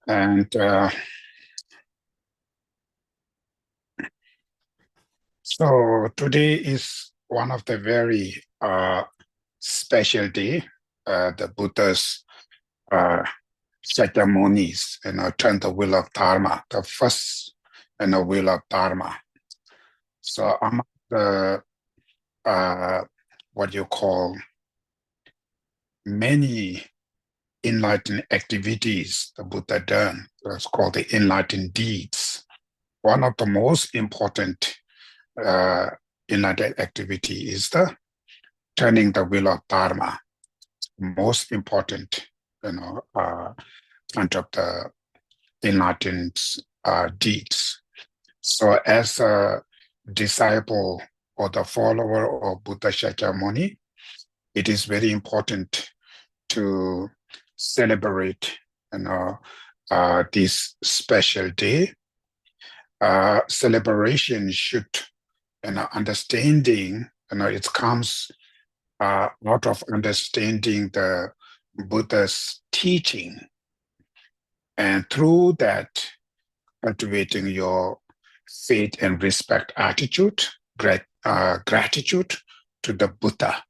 And so today is one of the very special day. The Buddha's uh, Shakyamuni's, turned the wheel of Dharma, the first, wheel of Dharma. So among the uh, what you call many enlightened activities the Buddha done, it's called the enlightened deeds. One of the most important uh, enlightened activity is the turning the wheel of Dharma. Most important, kind of the enlightened deeds. So, as a disciple or the follower of Buddha Shakyamuni, it is very important to celebrate, this special day. Celebration should, understanding, it comes out of understanding the Buddha's teaching, and through that, cultivating your faith and respect attitude, gratitude to the Buddha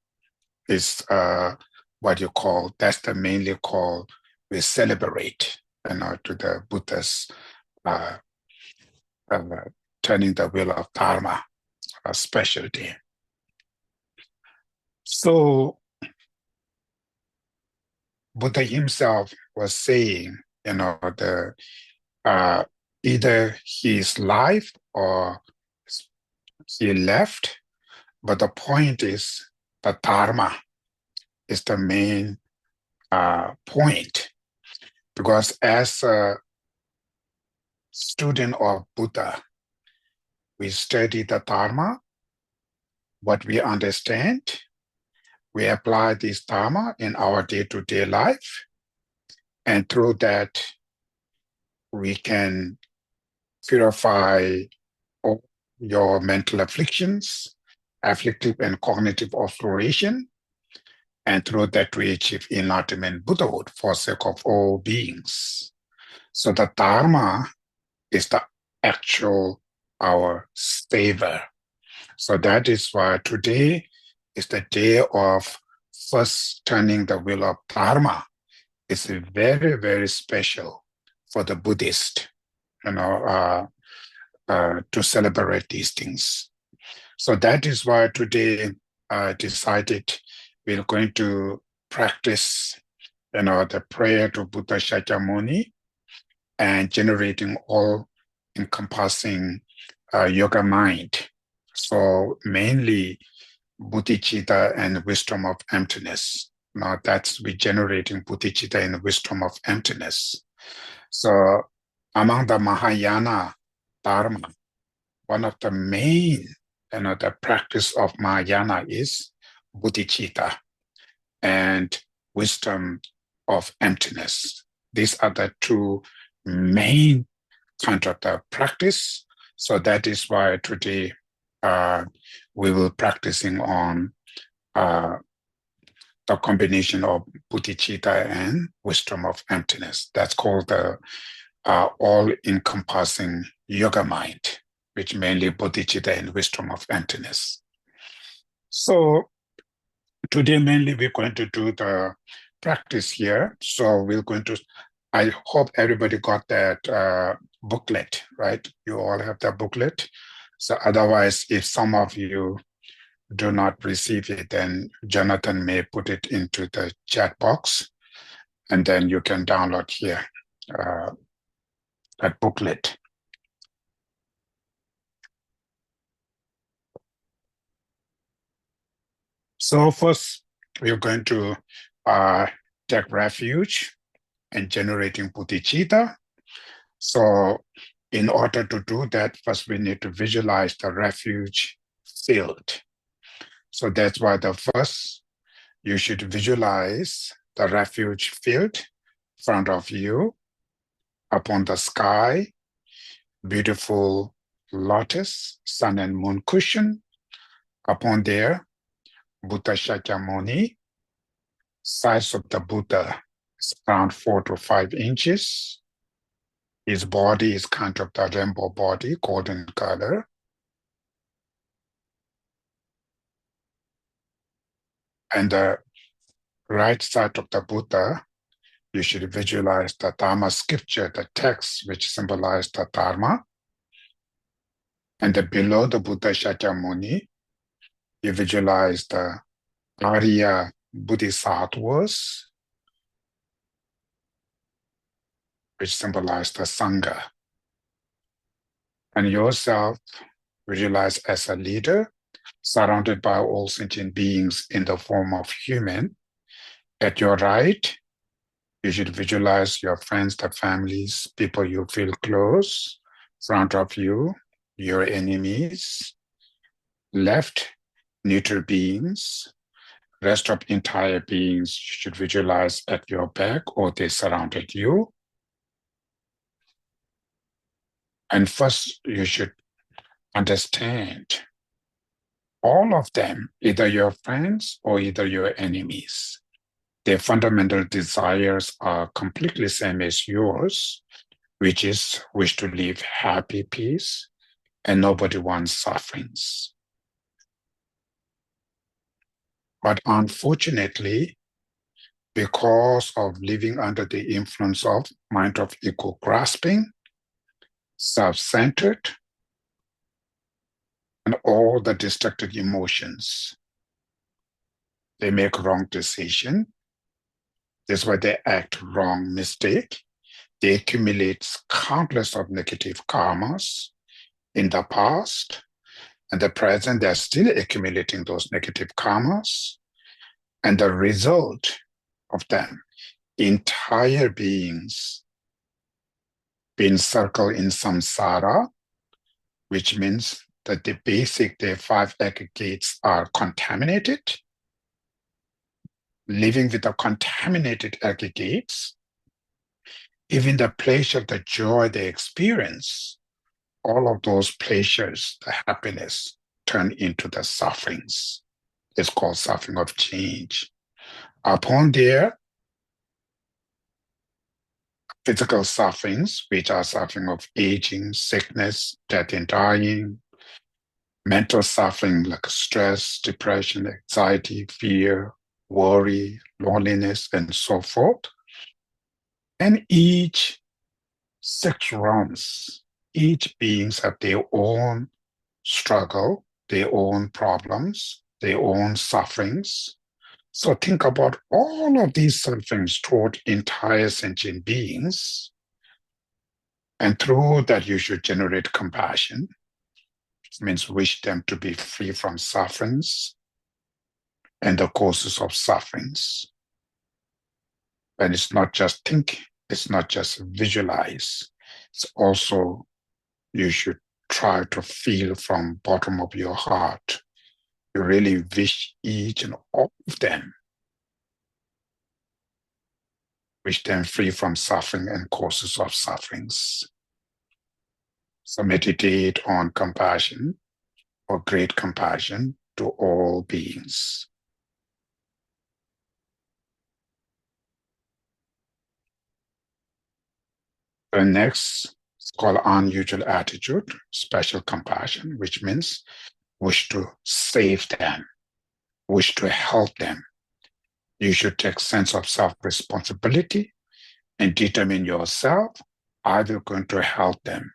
is what you call, that's the mainly call, we celebrate, to the Buddha's uh, uh, turning the wheel of Dharma, a special day. So Buddha himself was saying, the either he is live or he left, but the point is the Dharma is the main point, because as a student of Buddha, we study the Dharma, what we understand, we apply this Dharma in our day-to-day life, and through that, we can purify all your mental afflictions, afflictive and cognitive alteration, and through that we achieve enlightenment Buddhahood for sake of all beings. So the Dharma is the actual our savior. So that is why today is the day of first turning the wheel of Dharma. It's very, very special for the Buddhist, to celebrate these things. So that is why today I decided we're going to practice, the prayer to Buddha Shakyamuni and generating all-encompassing yoga mind. So mainly bodhicitta and wisdom of emptiness. Now that's regenerating bodhicitta and wisdom of emptiness. So among the Mahayana Dharma, one of the main, the practice of Mahayana is bodhicitta and wisdom of emptiness. These are the two main kind of the practice. So that is why today we will practicing on the combination of bodhicitta and wisdom of emptiness. That's called the all-encompassing yoga mind, which mainly bodhicitta and wisdom of emptiness. So today mainly we're going to do the practice here. So we're going to, I hope everybody got that booklet, right? You all have that booklet. So otherwise, if some of you do not receive it, then Jonathan may put it into the chat box, and then you can download here that booklet. So first, we're going to take refuge in generating bodhicitta. So in order to do that, first we need to visualize the refuge field. So that's why the first, you should visualize the refuge field in front of you, upon the sky, beautiful lotus, sun and moon cushion. Upon there, Buddha Shakyamuni, size of the Buddha is around 4 to 5 inches. His body is kind of the rainbow body, golden color. And the right side of the Buddha, you should visualize the Dharma scripture, the text which symbolizes the Dharma. And below the Buddha Shakyamuni, you visualize the Arya Bodhisattvas, which symbolize the Sangha. And yourself visualize as a leader, surrounded by all sentient beings in the form of human. At your right, you should visualize your friends, the families, people you feel close. Front of you, your enemies. Left, neutral beings. Rest of entire beings you should visualize at your back or they surrounded you. And first, you should understand all of them, either your friends or either your enemies. Their fundamental desires are completely same as yours, which is wish to live happy, peace, and nobody wants sufferings. But unfortunately, because of living under the influence of mind of ego grasping, self-centered, and all the destructive emotions, they make wrong decision. That's why they act wrong, mistake. They accumulate countless of negative karmas in the past. And the present, they're still accumulating those negative karmas. And the result of them, entire beings being circled in samsara, which means that their five aggregates are contaminated. Living with the contaminated aggregates, even the pleasure, the joy they experience, all of those pleasures, the happiness, turn into the sufferings. It's called suffering of change. Upon their physical sufferings, which are suffering of aging, sickness, death and dying, mental suffering like stress, depression, anxiety, fear, worry, loneliness, and so forth. And each six realms, each beings have their own struggle, their own problems, their own sufferings. So think about all of these sufferings toward entire sentient beings. And through that, you should generate compassion. It means wish them to be free from sufferings and the causes of sufferings. And it's not just think, it's not just visualize. It's also, you should try to feel from bottom of your heart. You really wish each and all of them, wish them free from suffering and causes of sufferings. So meditate on compassion or great compassion to all beings. The next is called unusual attitude, special compassion, which means wish to save them, wish to help them. You should take sense of self-responsibility and determine yourself, I will going to help them.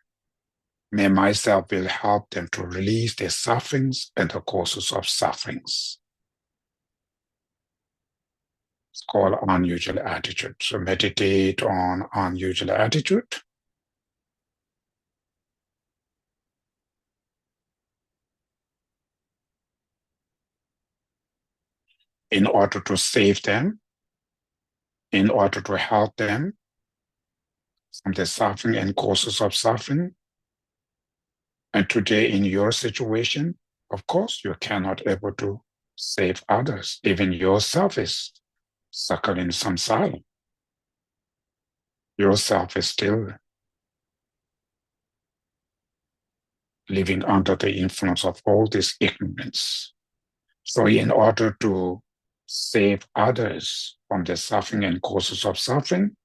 May myself will help them to release their sufferings and the causes of sufferings. It's called unusual attitude. So meditate on unusual attitude. In order to save them, in order to help them from the suffering and causes of suffering. And today in your situation, of course, you cannot able to save others. Even yourself is suckled in samsara. Yourself is still living under the influence of all this ignorance. So in order to save others from the suffering and causes of suffering,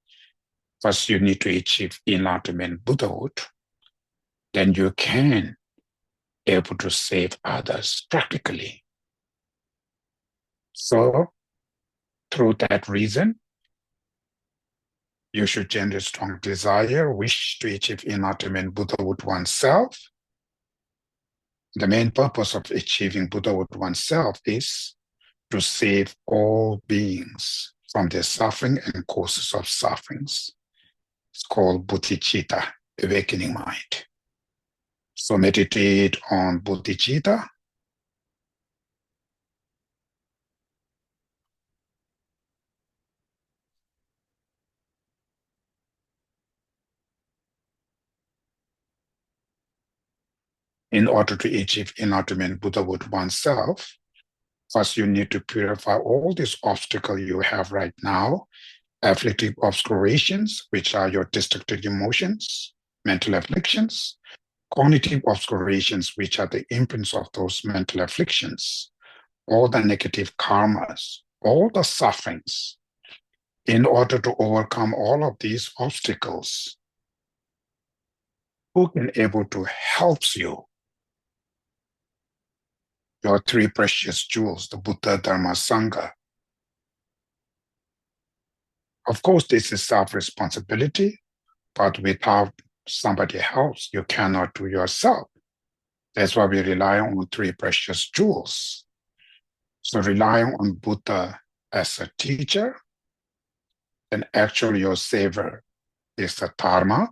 First, you need to achieve enlightenment Buddhahood. Then you can able to save others practically. So, through that reason, you should generate strong desire, wish to achieve enlightenment Buddhahood oneself. The main purpose of achieving Buddhahood oneself is to save all beings from their suffering and causes of sufferings. It's called bodhicitta, awakening mind. So meditate on bodhicitta. In order to achieve enlightenment Buddhahood oneself, first you need to purify all these obstacles you have right now, afflictive obscurations, which are your destructive emotions, mental afflictions, cognitive obscurations, which are the imprints of those mental afflictions, all the negative karmas, all the sufferings. In order to overcome all of these obstacles, who can able to help you? Your three precious jewels, the Buddha, Dharma, Sangha. Of course, this is self-responsibility, but without somebody else, you cannot do yourself. That's why we rely on three precious jewels. So relying on Buddha as a teacher, and actually your savior is the Dharma,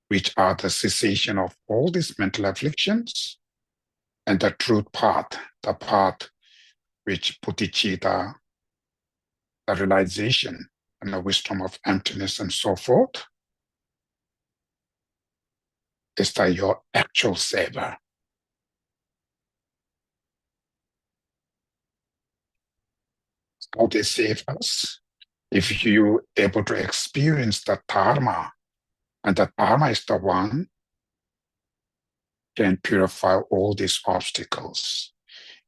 which are the cessation of all these mental afflictions, and the truth path, the path which bodhicitta, the realization and the wisdom of emptiness and so forth, is that your actual savior. How they save us? If you able to experience the Dharma, and the Dharma is the one can purify all these obstacles.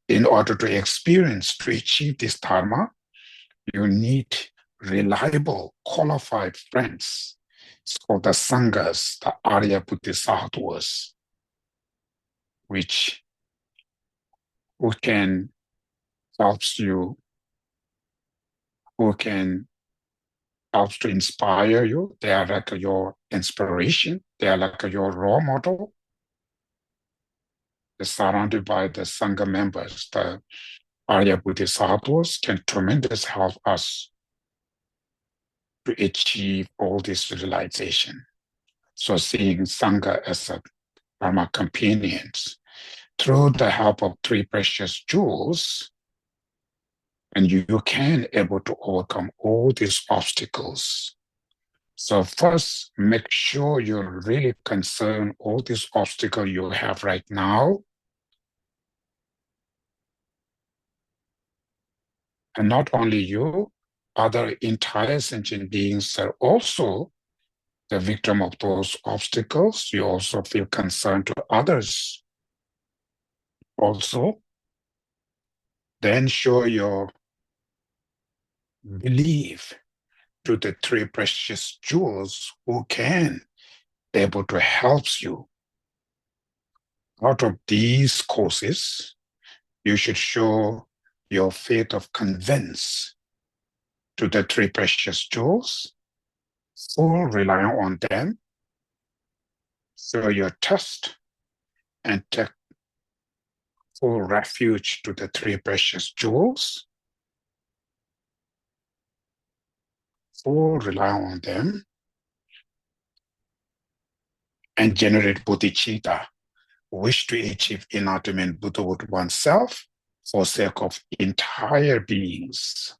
In order to experience, to achieve this Dharma, you need reliable, qualified friends. It's called the Sanghas, the Arya Bodhisattvas, which who can help you, who can help to inspire you. They are like your inspiration. They are like your role model. They're surrounded by the Sangha members. The Arya Bodhisattvas can tremendously help us to achieve all this realization. So seeing Sangha as a Dharma companions, through the help of three precious jewels, and you can able to overcome all these obstacles. So first, make sure you're really concerned all these obstacles you have right now. And not only you, other entire sentient beings are also the victim of those obstacles. You also feel concerned to others. Also, then show your belief to the three precious jewels who can be able to help you. Out of these causes, you should show your faith of convince to the three precious jewels, full reliance on them, show your trust, and take full refuge to the three precious jewels, full rely on them, and generate bodhicitta, wish to achieve enlightenment Buddhahood oneself for sake of entire beings.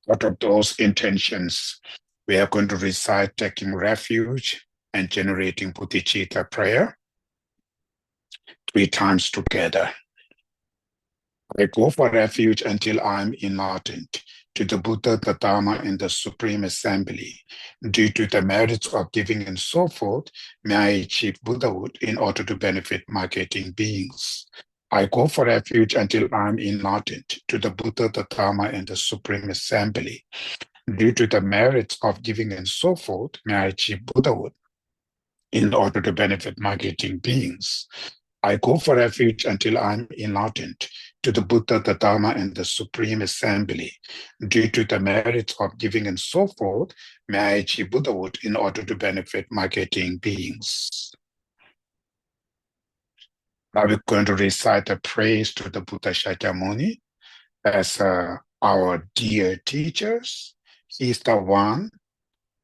Out of those intentions, we are going to recite taking refuge and generating bodhicitta prayer 3 times together. I go for refuge until I am enlightened to the Buddha, the Dharma, and the Supreme Assembly. Due to the merits of giving and so forth, may I achieve Buddhahood in order to benefit migrating beings. I go for refuge until I'm enlightened to the Buddha, the Dharma, and the Supreme Assembly. Due to the merits of giving and so forth, may I achieve Buddhahood in order to benefit migrating beings. I go for refuge until I'm enlightened to the Buddha, the Dharma, and the Supreme Assembly. Due to the merits of giving and so forth, may I achieve Buddhahood in order to benefit migrating beings. Now we're going to recite the praise to the Buddha Shakyamuni as our dear teachers. He's the one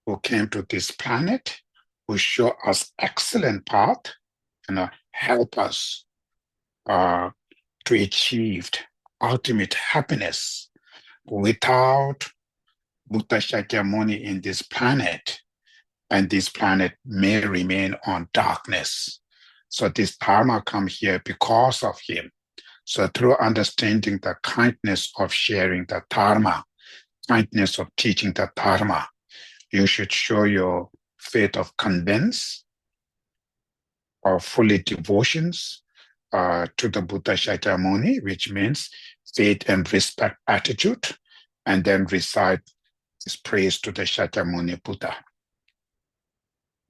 who came to this planet, who showed us excellent path and help us to achieve ultimate happiness. Without Buddha Shakyamuni in this planet, and this planet may remain on darkness. So this Dharma come here because of him. So through understanding the kindness of sharing the Dharma, kindness of teaching the Dharma, you should show your faith of convince or fully devotions to the Buddha Shakyamuni, which means faith and respect attitude, and then recite this praise to the Shakyamuni Buddha.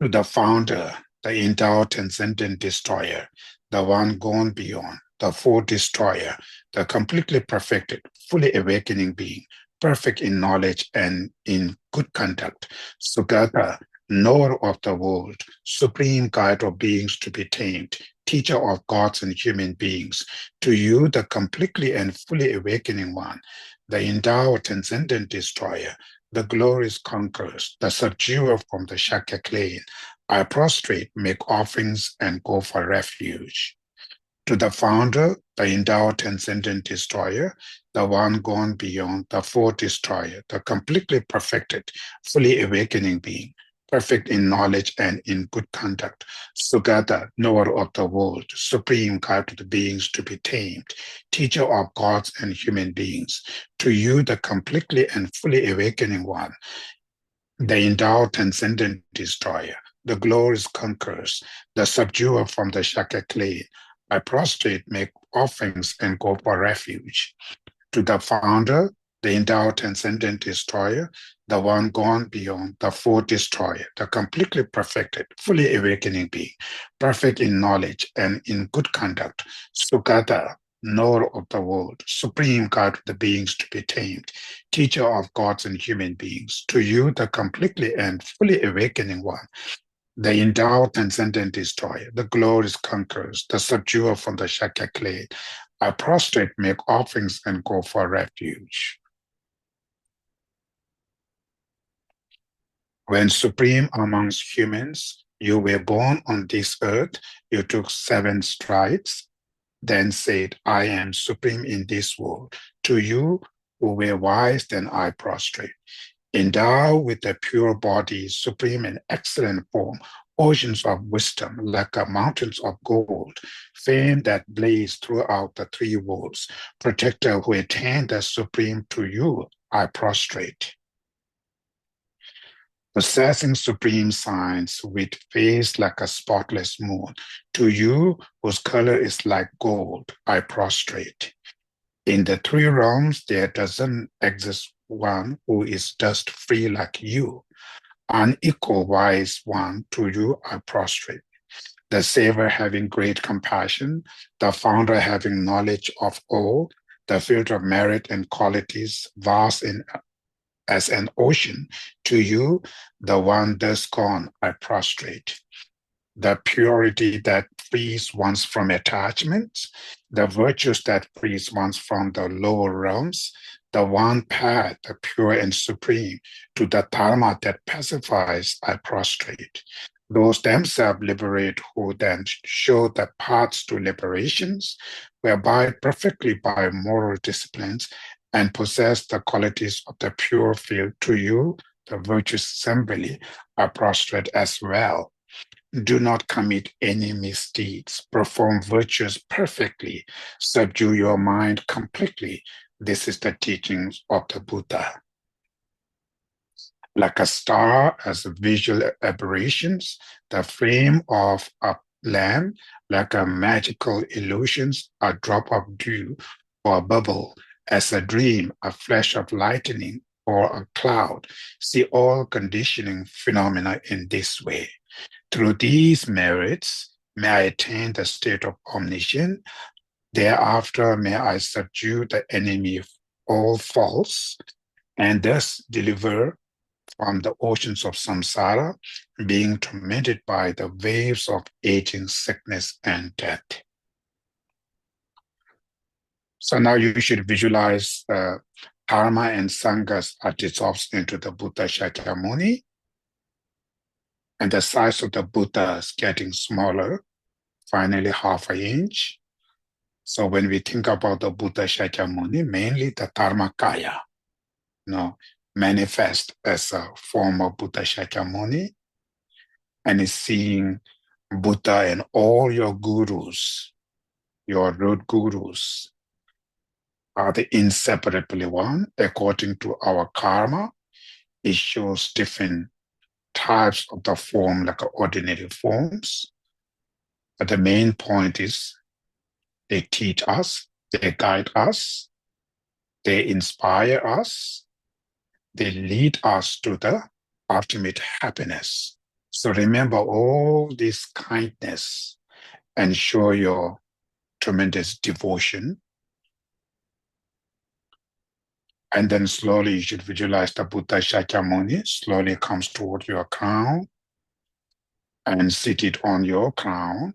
To the founder, the endowed transcendent destroyer, the one gone beyond, the full destroyer, the completely perfected, fully awakening being, perfect in knowledge and in good conduct, Sugata, knower of the world, supreme guide of beings to be tamed, teacher of gods and human beings, to you, the completely and fully awakening one, the endowed transcendent destroyer, the glorious conquerors, the subduer from the Shakya clan, I prostrate, make offerings, and go for refuge. To the founder, the endowed transcendent destroyer, the one gone beyond, the full destroyer, the completely perfected, fully awakening being, perfect in knowledge and in good conduct, Sugata, knower of the world, supreme guide to the beings to be tamed, teacher of gods and human beings, to you, the completely and fully awakening one, the endowed transcendent destroyer, the glorious conquerors, the subduer from the Shakya clay, I prostrate, make offerings, and go for refuge. To the founder, the endowed transcendent destroyer, the one gone beyond, the full destroyer, the completely perfected, fully awakening being, perfect in knowledge and in good conduct, Sugata, knower of the world, supreme guide of the beings to be tamed, teacher of gods and human beings, to you, the completely and fully awakening one, the endowed transcendent destroyer, the glorious conquerors, the subduer from the Shakya clay, I prostrate, make offerings, and go for refuge. When supreme amongst humans, you were born on this earth, you took 7 strides, then said, I am supreme in this world. To you who were wise, then I prostrate. Endow with a pure body, supreme and excellent form, oceans of wisdom like mountains of gold, fame that blaze throughout the 3 worlds, protector who attained the supreme, to you I prostrate. Possessing supreme signs with face like a spotless moon, to you whose color is like gold, I prostrate. In the 3 realms, there doesn't exist one who is dust free like you. Unequal wise one, to you I prostrate. The Savior having great compassion, the Founder having knowledge of all, the field of merit and qualities vast as an ocean, to you, the one thus gone, I prostrate. The purity that frees one from attachments, the virtues that frees one from the lower realms, the one path, the pure and supreme, to the Dharma that pacifies, I prostrate. Those themselves liberate who then show the paths to liberations, whereby perfectly by moral disciplines and possess the qualities of the pure field, to you, the virtuous assembly, are prostrate as well. Do not commit any misdeeds. Perform virtues perfectly. Subdue your mind completely. This is the teachings of the Buddha. Like a star as visual aberrations, the flame of a lamp, like a magical illusions, a drop of dew, or a bubble, as a dream, a flash of lightning, or a cloud. See all conditioning phenomena in this way. Through these merits, may I attain the state of omniscience. Thereafter, may I subdue the enemy of all faults, and thus deliver from the oceans of samsara, being tormented by the waves of aging, sickness, and death. So now you should visualize Dharma and Sanghas are dissolved into the Buddha Shakyamuni, and the size of the Buddha is getting smaller, finally half an inch. So when we think about the Buddha Shakyamuni, mainly the Dharmakaya, manifest as a form of Buddha Shakyamuni, and is seeing Buddha and all your gurus, your root gurus, are the inseparably one. According to our karma, it shows different types of the form, like ordinary forms. But the main point is they teach us, they guide us, they inspire us, they lead us to the ultimate happiness. So remember all this kindness and show your tremendous devotion. And then slowly you should visualize the Buddha Shakyamuni slowly comes toward your crown and sit it on your crown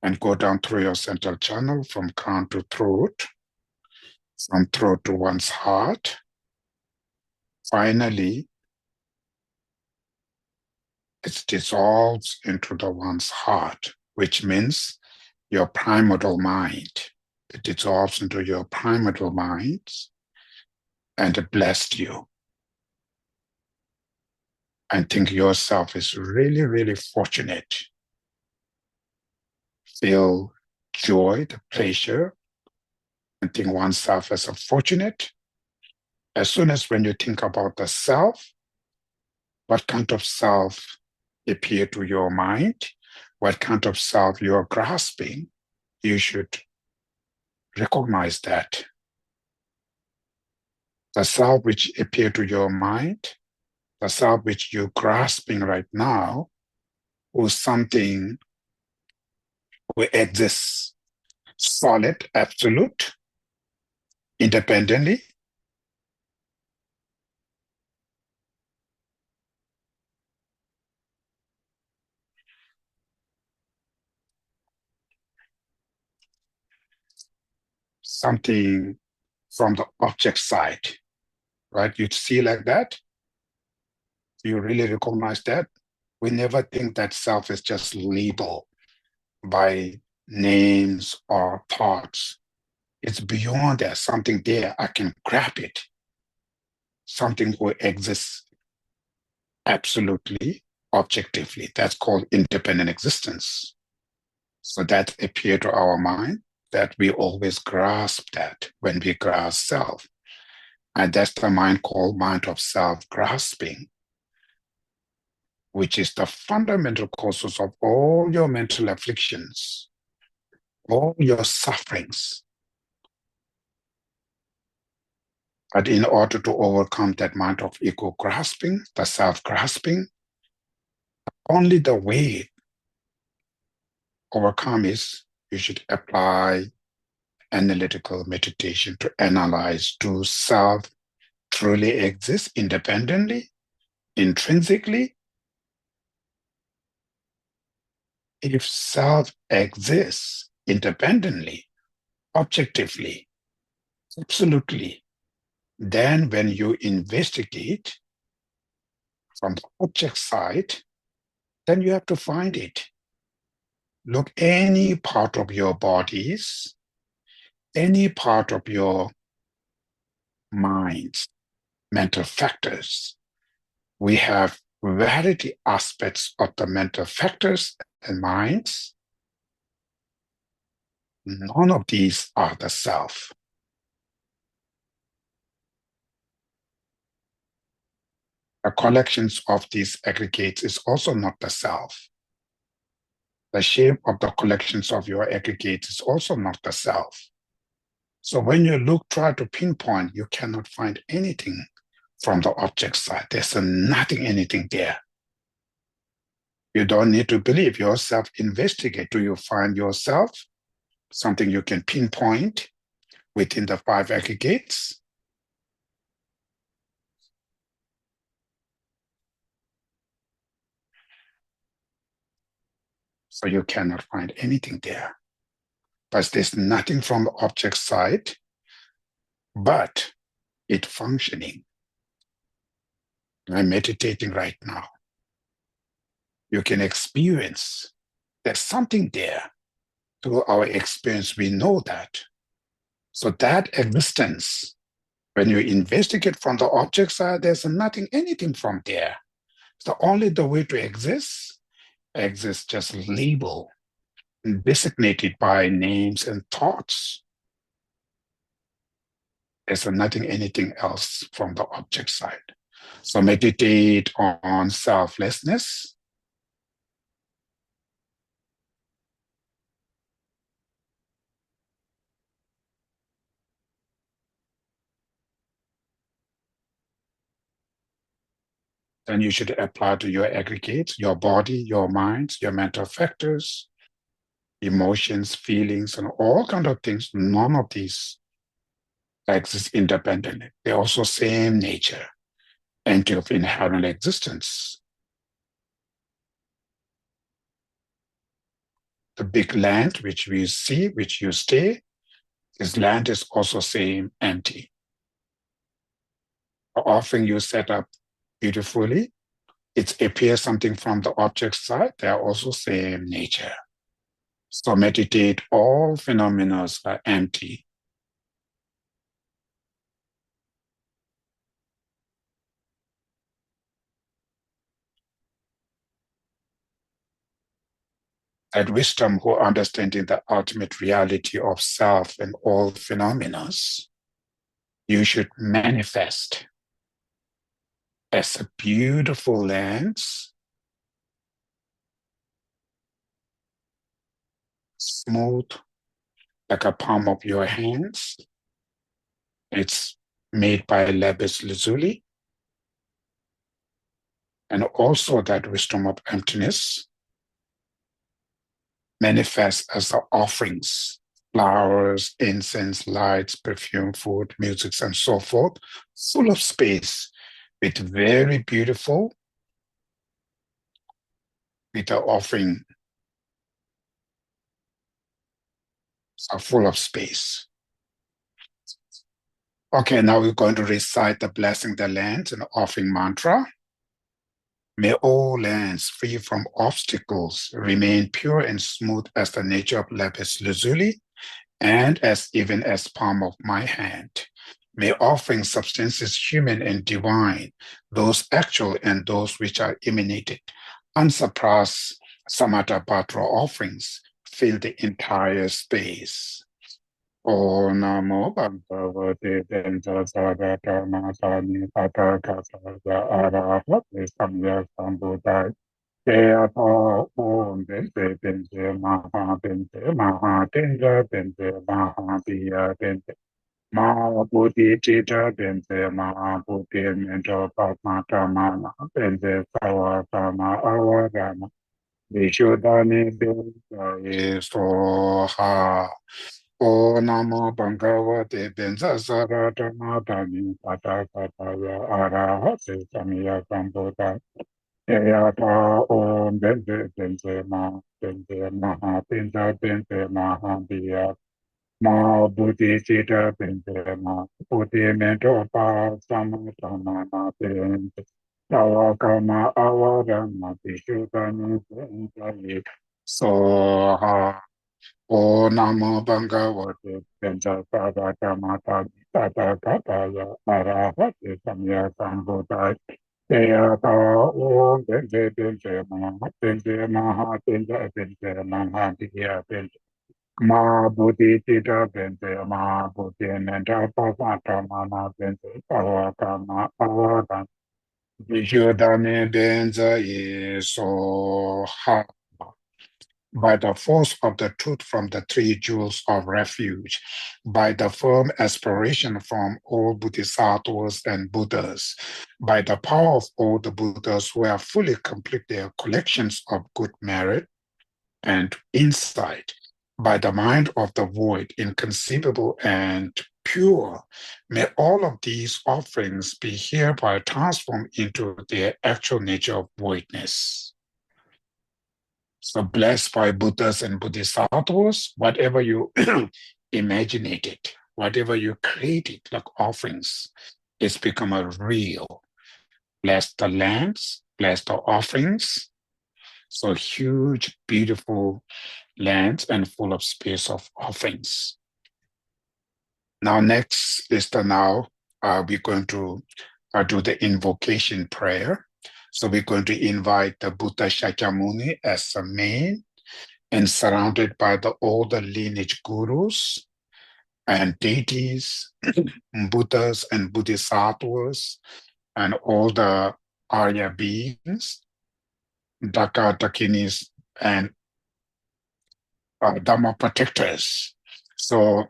and go down through your central channel from crown to throat, from throat to one's heart. Finally, it dissolves into the one's heart, which means your primordial mind. It dissolves into your primordial mind and it blessed you. And think yourself is really, really fortunate. Feel joy, the pleasure, and think oneself as a fortunate. As soon as when you think about the self, what kind of self appear to your mind, what kind of self you're grasping, you should recognize that. The self which appear to your mind, the self which you're grasping right now, was something who exists solid, absolute, independently. Something from the object side, right? You see like that, you really recognize that. We never think that self is just labeled by names or thoughts. It's beyond that, something there, I can grab it. Something will exist absolutely, objectively. That's called independent existence. So that appear to our mind that we always grasp that when we grasp self. And that's the mind called mind of self-grasping, which is the fundamental causes of all your mental afflictions, all your sufferings. But in order to overcome that mind of ego grasping, the self-grasping, only the way overcome is you should apply analytical meditation to analyze, do self truly exist independently, intrinsically? If self exists independently, objectively, absolutely, then when you investigate from the object side, then you have to find it. Look any part of your bodies, any part of your minds, mental factors. We have variety aspects of the mental factors and minds. None of these are the self. The collections of these aggregates is also not the self. The shape of the collections of your aggregates is also not the self. So when you try to pinpoint, you cannot find anything from the object side. There's nothing, anything there. You don't need to believe yourself. Investigate. Do you find yourself something you can pinpoint within the five aggregates? So you cannot find anything there. But there's nothing from the object side, but it functioning. I'm meditating right now. You can experience there's something there. Through our experience, we know that. So that existence, when you investigate from the object side, there's nothing, anything from there. So only the way to exist just label, designated by names and thoughts. There's nothing, anything else from the object side. So meditate on selflessness. Then you should apply to your aggregates, your body, your mind, your mental factors, emotions, feelings, and all kind of things. None of these exist independently. They're also same nature, entity of inherent existence. The big land which we see, which you stay, this land is also same empty. Often you set up beautifully, it appears something from the object side, they are also same nature. So meditate, all phenomena are empty. That wisdom who understanding the ultimate reality of self and all phenomena, you should manifest as a beautiful lens, smooth like a palm of your hands. It's made by lapis lazuli. And also that wisdom of emptiness manifests as the offerings, flowers, incense, lights, perfume, food, music, and so forth, full of space with very beautiful, with the offering are full of space. Okay, now we're going to recite the blessing the lands and offering mantra. May all lands free from obstacles remain pure and smooth as the nature of lapis lazuli and as even as palm of my hand. May offering substances human and divine, those actual and those which are emanated, unsurpassed samatha patra offerings, fill the entire space. O Namo Bhagavate Dendasarata Matani Patakasaya Arahate Samya Sambuddhaya Jayata Om Bente Bente Maha Bente Maha Tendra Bente Maha Biya Bente Maha Buddhi Chita Bente Maha Buddhi Mento Padmata Mana Bente Sawatama Avarama Vishuddhani Bente Soha O Namo Bhagavate Benzasarata Matani Patakataya Arahate Samya Sambuddha Eyata Om Benze Benze Ma Benze Maha Benza Benze Maha Biya Ma Buddhi Chita Benze Ma Buddhi Mento Pa Samatama Benze Tawakama Avarama Vishuddhani Benze Soha O Namo Bhagavate Pencha Sadaka Mata Tata Kataya Arahate Samya Sambuddhaya Deyata Om Benze Benze Maha Benze Maha Benze Benze Maha Diya Benze Ma Buddhi Chita Benze Ma Buddhi Nenta Pasata Mana Benze Pavakama Avadan Vishuddhane Benze Yeso Ha by the force of the truth from the three jewels of refuge, by the firm aspiration from all bodhisattvas and Buddhas, by the power of all the Buddhas who have fully complete their collections of good merit and insight, by the mind of the void, inconceivable and pure, may all of these offerings be hereby transformed into their actual nature of voidness. So blessed by Buddhas and Bodhisattvas, whatever you imaginated, whatever you created like offerings, it's become a real. Bless the lands, bless the offerings. So huge, beautiful lands and full of space of offerings. Now next is we're going to do the invocation prayer. So we're going to invite the Buddha Shakyamuni as the main, and surrounded by all the lineage gurus and deities, Buddhas and Bodhisattvas, and all the Arya beings, Daka, Dakinis, and Dharma protectors. So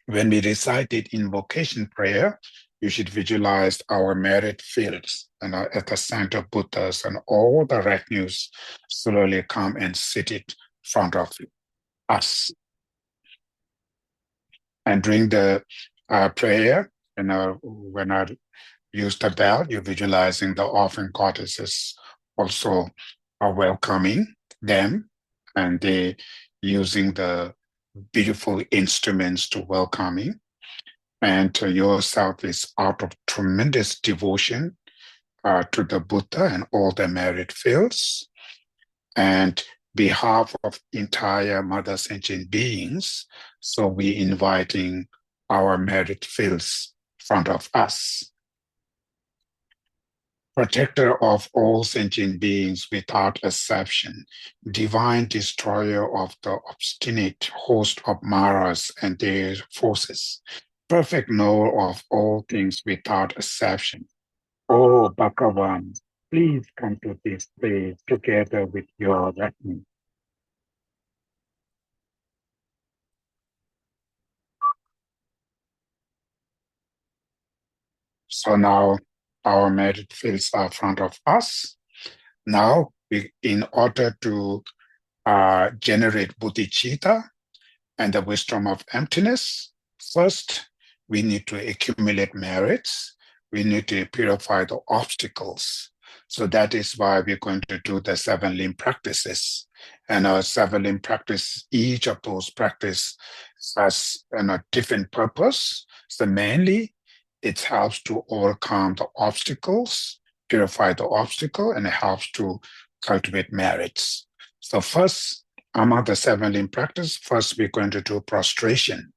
when we recited invocation prayer, you should visualize our merit fields and at the center Buddhas, and all the retinues slowly come and sit in front of us. And during the prayer, when I use the bell, you're visualizing the offering goddesses also are welcoming them, and they using the beautiful instruments to welcoming. And yourself is out of tremendous devotion to the Buddha and all the merit fields. And behalf of entire Mother Sentient beings, so we inviting our merit fields in front of us. Protector of all sentient beings without exception, divine destroyer of the obstinate host of Maras and their forces, perfect knower of all things without exception. Oh, Bhagavan, please come to this place together with your retinue. So now our merit fields are in front of us. Now, in order to generate bodhicitta and the wisdom of emptiness, first we need to accumulate merits. We need to purify the obstacles. So that is why we're going to do the 7 limb practices. And our 7 limb practice, each of those practices has a different purpose. So mainly, it helps to overcome the obstacles, purify the obstacle, and it helps to cultivate merits. So first, among the 7 limb practice, first we're going to do prostration.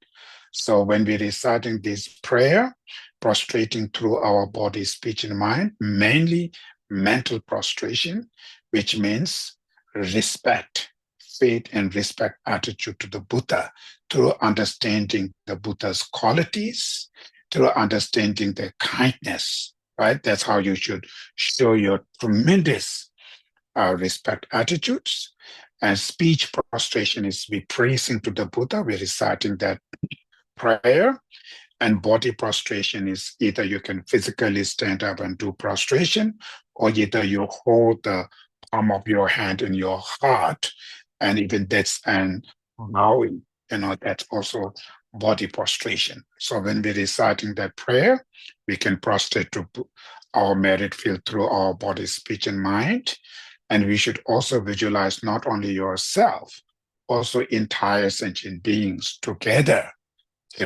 So when we're reciting this prayer, prostrating through our body, speech, and mind, mainly mental prostration, which means respect, faith, and respect attitude to the Buddha through understanding the Buddha's qualities, through understanding the kindness, right? That's how you should show your tremendous respect attitudes. And speech prostration is we praising to the Buddha, we're reciting that prayer. And body prostration is either you can physically stand up and do prostration, or either you hold the palm of your hand in your heart, and even that's and bowing, that's also body prostration. So when we're reciting that prayer, we can prostrate to our merit field through our body, speech, and mind. And we should also visualize not only yourself, also entire sentient beings together,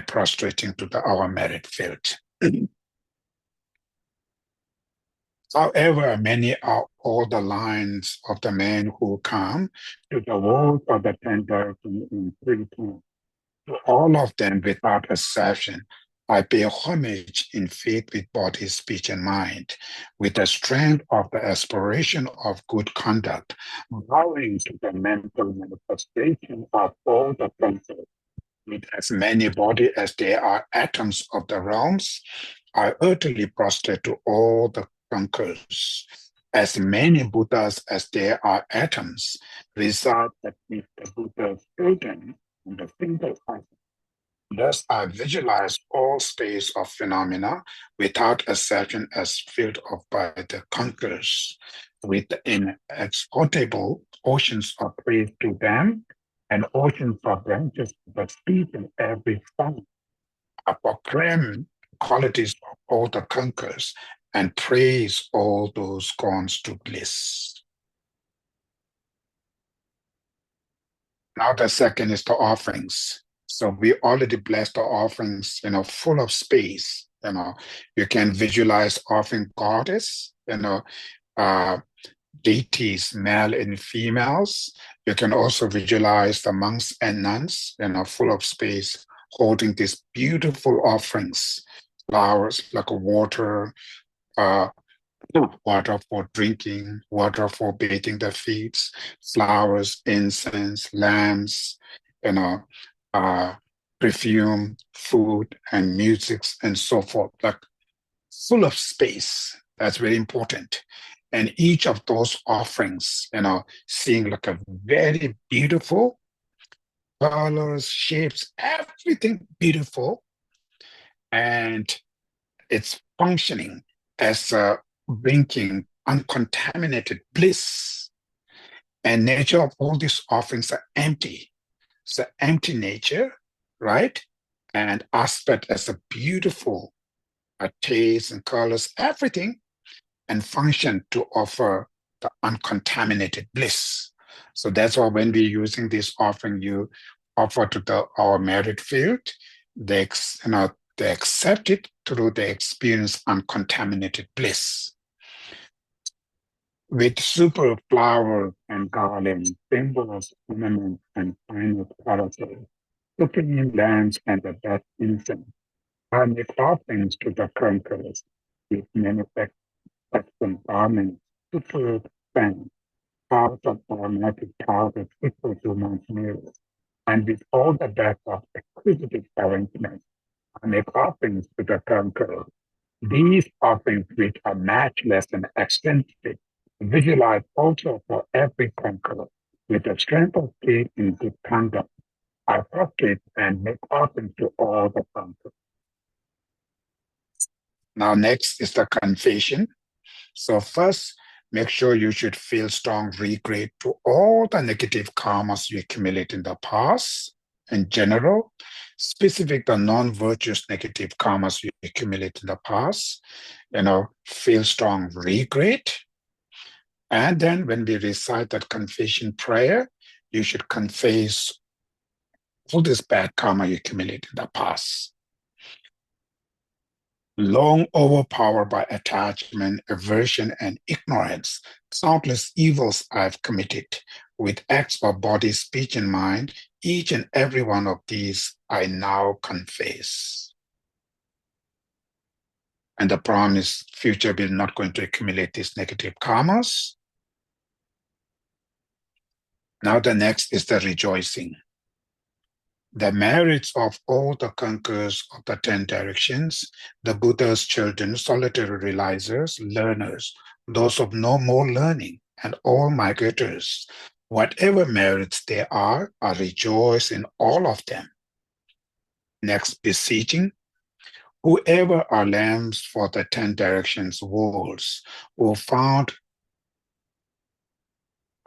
prostrating to our merit field. However, many are all the lines of the men who come to the world of the 10 directions in 3 to all of them without exception. I pay homage in faith with body, speech, and mind, with the strength of the aspiration of good conduct, bowing to the mental manifestation of all the senses, with as many body as there are atoms of the realms. I utterly prostrate to all the conquerors as many Buddhas as there are atoms reside with the Buddha's children in the single atom. Thus, I visualize all states of phenomena without exception as filled up by the conquerors, with inexhaustible oceans of praise to them, and oceans of branches that speak in every form. I proclaim qualities of all the conquerors and praise all those gone to bliss. Now the second is the offerings. So we already blessed the offerings, full of space. You can visualize offering goddess, uh, deities, male and females. You can also visualize the monks and nuns, full of space, holding these beautiful offerings, flowers like water, uh, water for drinking, water for bathing their feet, flowers, incense, lamps, you know, uh, perfume, food, and music, and so forth, like full of space. That's very important. And each of those offerings, seeing like a very beautiful colors, shapes, everything beautiful, and it's functioning as a bringing uncontaminated bliss. And nature of all these offerings are empty. It's an empty nature, right? And aspect as a beautiful taste and colors, everything, and function to offer the uncontaminated bliss. So that's why when we're using this offering, you offer to our merit field, they, they accept it through the experience uncontaminated bliss. With super flower and garland, symbols, ornaments, and final parasols, supreme lamps and the best incense, I make offerings to the conquerors with manufactured garments, superb fans, powers of aromatic powders equal to Mount Meru, and with all the depth of exquisite arrangement, I make offerings to the conquerors. These offerings, which are matchless and extensive, visualize also for every conqueror with the strength of faith in good conduct. I prostrate and make offerings to all the conquerors. Now, next is the confession. So first, make sure you should feel strong regret to all the negative karmas you accumulate in the past. In general, specific the non-virtuous negative karmas you accumulate in the past, feel strong regret. And then when we recite that confession prayer, you should confess all this bad karma you accumulate in the past. Long overpowered by attachment, aversion, and ignorance, countless evils I've committed with acts of body, speech, and mind. Each and every one of these I now confess. And the promise future will not going to accumulate these negative karmas. Now the next is the rejoicing. The merits of all the conquerors of the 10 directions, the Buddha's children, solitary realizers, learners, those of no more learning, and all migrators, whatever merits there are, I rejoice in all of them. Next, beseeching, whoever are lambs for the 10 directions worlds, who found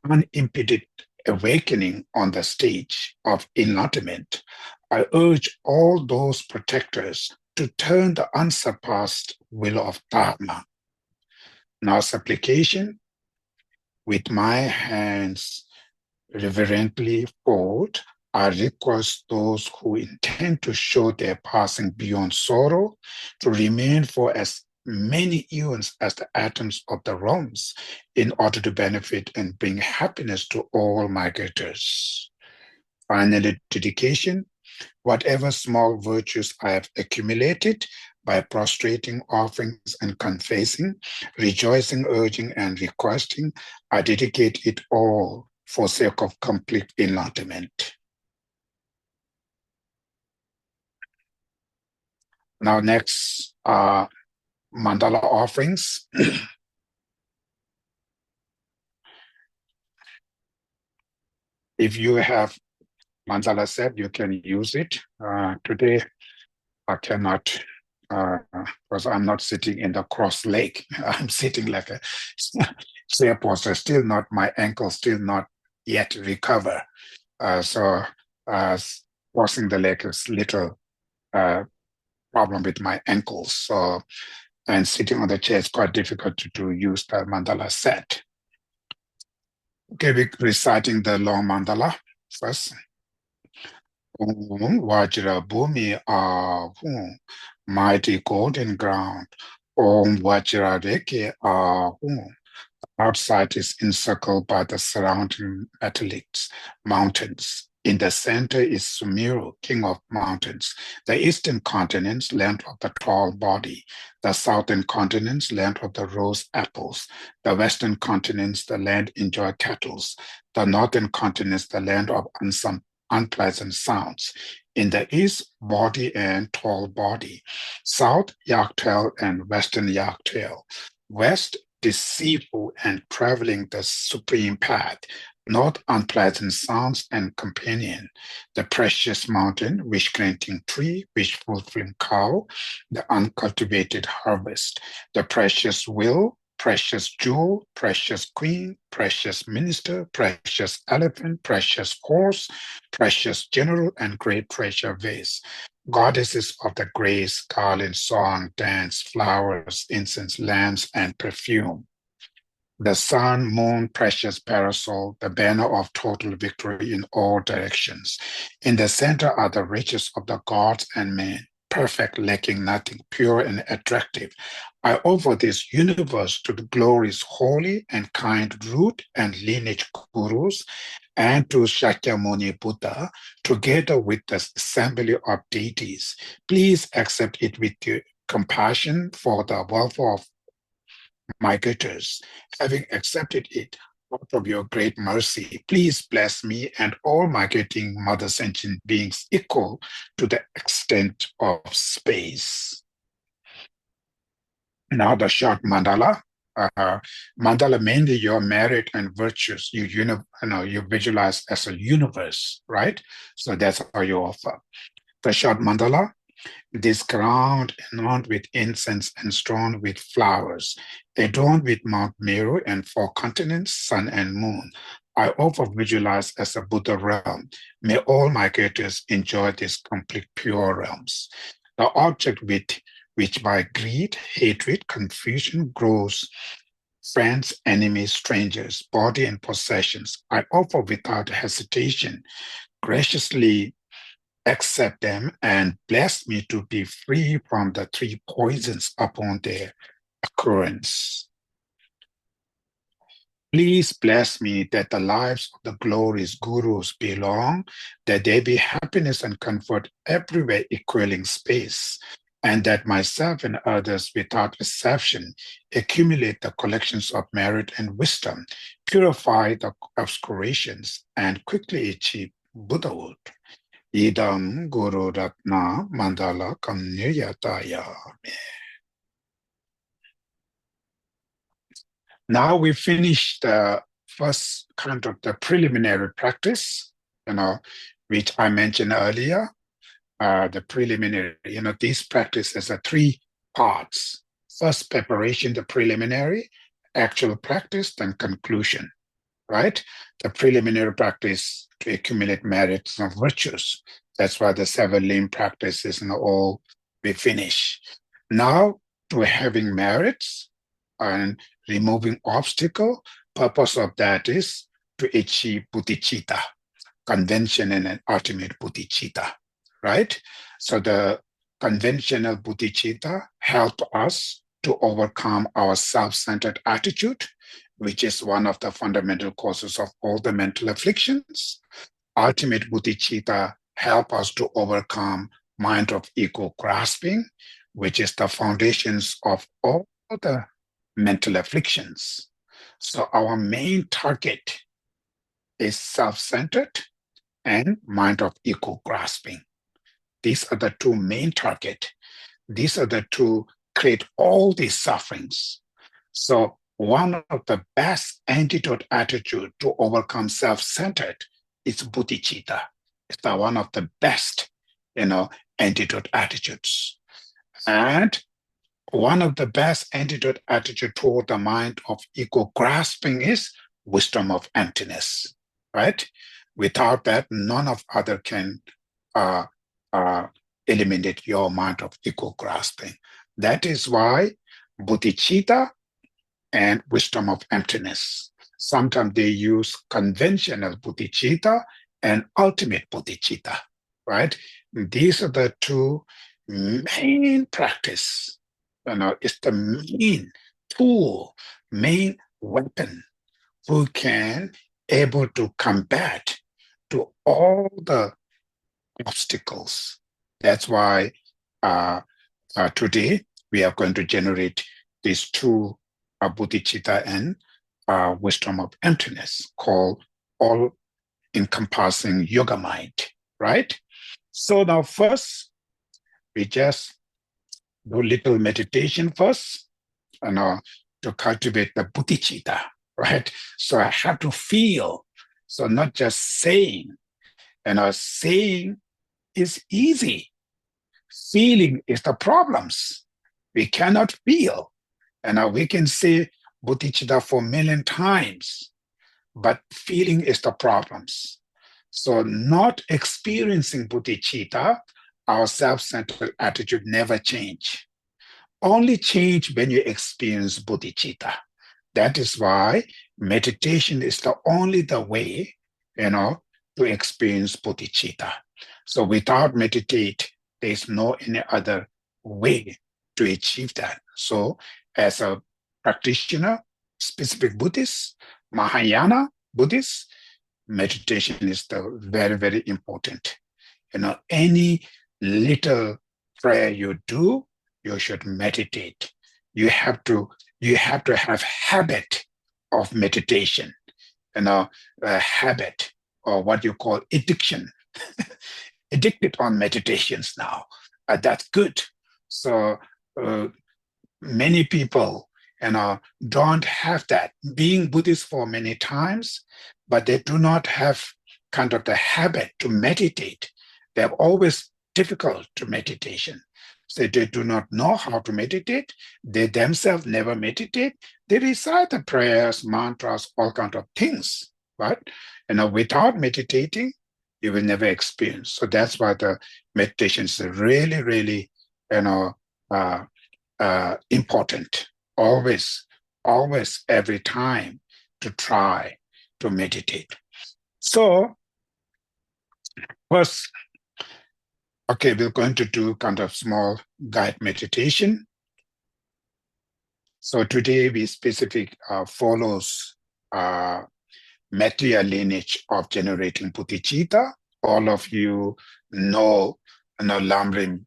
unimpeded awakening on the stage of enlightenment, I urge all those protectors to turn the unsurpassed will of Dharma. Now, supplication, with my hands reverently fold, I request those who intend to show their passing beyond sorrow to remain for as many eons as the atoms of the realms in order to benefit and bring happiness to all migrators. Finally, dedication, whatever small virtues I have accumulated by prostrating, offerings, and confessing, rejoicing, urging, and requesting, I dedicate it all for sake of complete enlightenment. Now, next, mandala offerings. If you have mandala set, you can use it. Today, I cannot because I'm not sitting in the cross leg. I'm sitting like a chair posture. Still not, my ankle still not yet recover. So crossing the leg is little problem with my ankles. So, and sitting on the chair is quite difficult to use the mandala set. Okay, we're reciting the long mandala first. Om Vajra Bhumi Ahum, mighty golden ground. Om Vajra Reke Ahum. Outside is encircled by the surrounding metallics, mountains. In the center is Sumeru, king of mountains. The eastern continents, land of the tall body. The southern continents, land of the rose apples. The western continents, the land enjoy cattle. The northern continents, the land of unpleasant sounds. In the east, body and tall body. South, yak-tail and western yak-tail. West, deceitful and traveling the supreme path, not unpleasant sounds and companion, the precious mountain, wish-granting tree, wish-fulfilling cow, the uncultivated harvest, the precious will, precious jewel, precious queen, precious minister, precious elephant, precious horse, precious general, and great treasure vase. Goddesses of the grace, garland, song, dance, flowers, incense, lamps, and perfume. The sun, moon, precious parasol, the banner of total victory in all directions. In the center are the riches of the gods and men, perfect, lacking nothing, pure and attractive. I offer this universe to the glories holy and kind root and lineage gurus and to Shakyamuni Buddha, together with the assembly of deities. Please accept it with your compassion for the welfare of migrators. Having accepted it out of your great mercy, please bless me and all migrating mother sentient beings equal to the extent of space. Now the short mandala. Mandala mainly your merit and virtues you visualize as a universe, right? So that's how you offer. The short mandala, this ground adorned with incense and strewn with flowers, adorned with Mount Meru and four continents, sun and moon. I offer visualize as a Buddha realm. May all migrators enjoy these complete pure realms. The object with which by greed, hatred, confusion grows friends, enemies, strangers, body and possessions, I offer without hesitation, graciously accept them and bless me to be free from the three poisons upon their occurrence. Please bless me that the lives of the glorious gurus be long, that there be happiness and comfort everywhere equaling space, and that myself and others without exception accumulate the collections of merit and wisdom, purify the obscurations, and quickly achieve Buddhahood. Idam Guru Ratna Mandala Kamniyataya. Now we finished the first kind of the preliminary practice, which I mentioned earlier. The preliminary, these practices are three parts. First, preparation, the preliminary, actual practice, then conclusion, right? The preliminary practice to accumulate merits and virtues. That's why the seven limb practices and all we finish. Now, to having merits and removing obstacle, purpose of that is to achieve bodhicitta, convention and an ultimate bodhicitta, right? So the conventional bodhicitta help us to overcome our self-centered attitude, which is one of the fundamental causes of all the mental afflictions. Ultimate bodhicitta help us to overcome mind of ego grasping, which is the foundations of all the mental afflictions. So our main target is self-centered and mind of ego grasping. These are the two main targets. These are the two create all these sufferings. So one of the best antidote attitude to overcome self-centered It's bodhicitta. It's one of the best, antidote attitudes. And one of the best antidote attitude toward the mind of ego grasping is wisdom of emptiness, right? Without that, none of other can uh, uh, eliminate your mind of ego grasping. That is why bodhicitta and wisdom of emptiness. Sometimes they use conventional bodhicitta and ultimate bodhicitta, right? These are the two main practice. It's the main tool, main weapon who can able to combat to all the obstacles. That's why today we are going to generate these two bodhicitta and wisdom of emptiness called all-encompassing yoga mind, right? So now first, we just do little meditation first, to cultivate the bodhicitta, right? So I have to feel, so not just saying, saying is easy. Feeling is the problems. We cannot feel. And we can say bodhicitta for a million times, but feeling is the problems. So not experiencing bodhicitta, our self-centered attitude never change. Only change when you experience bodhicitta. That is why meditation is the only the way, to experience bodhicitta. So without meditate, there is no any other way to achieve that. So as a practitioner, specific Buddhist, Mahayana Buddhist, meditation is the very, very important. Any little prayer you do, you should meditate. You have to have habit of meditation, a habit or what you call addiction. Addicted on meditations now. That's good. So many people, don't have that. Being Buddhist for many times, but they do not have kind of the habit to meditate. They're always difficult to meditation. So they do not know how to meditate. They themselves never meditate. They recite the prayers, mantras, all kinds of things, right? Without meditating, you will never experience. So that's why the meditation is really, really, important. Always, always, every time to try to meditate. So first, okay, we're going to do kind of small guide meditation. So today we specific follows material lineage of generating bodhicitta. All of you know, Lamrim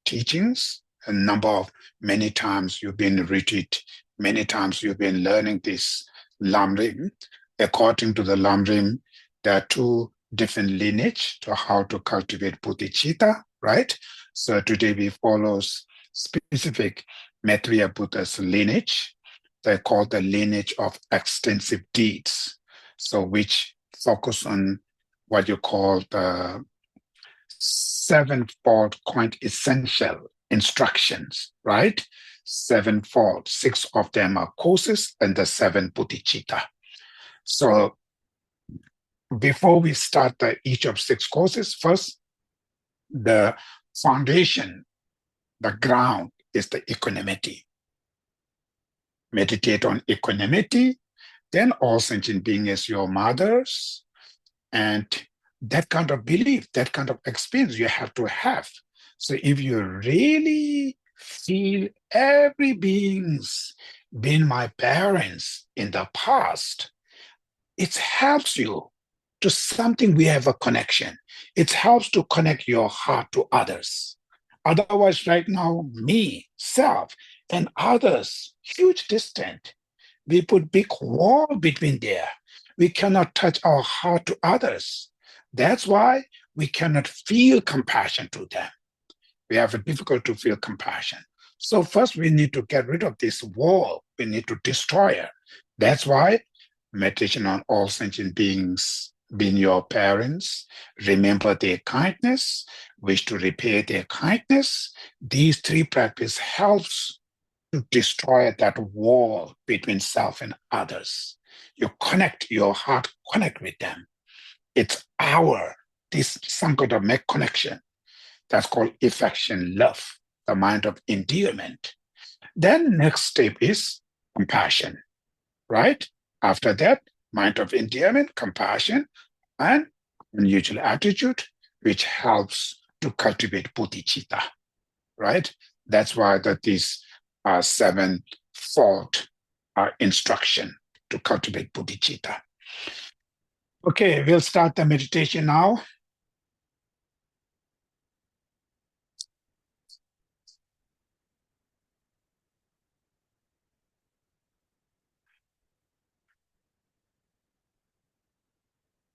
teachings. A number of many times you've been retreat, many times you've been learning this Lamrim. According to the Lamrim, there are two different lineage to how to cultivate bodhicitta, right? So today we follows specific Maitreya Buddha's lineage. They call the lineage of extensive deeds. So which focus on what you call the sevenfold quintessential instructions, right? Sevenfold, 6 of them are courses and the 7 bodhicitta. So before we start each of 6 courses, first, the foundation, the ground is the equanimity. Meditate on equanimity, then all sentient beings as your mothers, and that kind of belief, that kind of experience you have to have. So if you really feel every being's been my parents in the past, it helps you to something we have a connection. It helps to connect your heart to others. Otherwise, right now, me, self, and others, huge distance. We put big wall between there. We cannot touch our heart to others. That's why we cannot feel compassion to them. We have a difficult to feel compassion. So first we need to get rid of this wall. We need to destroy it. That's why meditation on all sentient beings being your parents, remember their kindness, wish to repay their kindness. These three practices helps to destroy that wall between self and others. You connect, your heart connect with them. It's this some kind of make connection. That's called affection, love, the mind of endearment. Then next step is compassion, right? After that, mind of endearment, compassion, and unusual attitude, which helps to cultivate bodhicitta, right? That's why that these are sevenfold instruction to cultivate bodhicitta. Okay, we'll start the meditation now.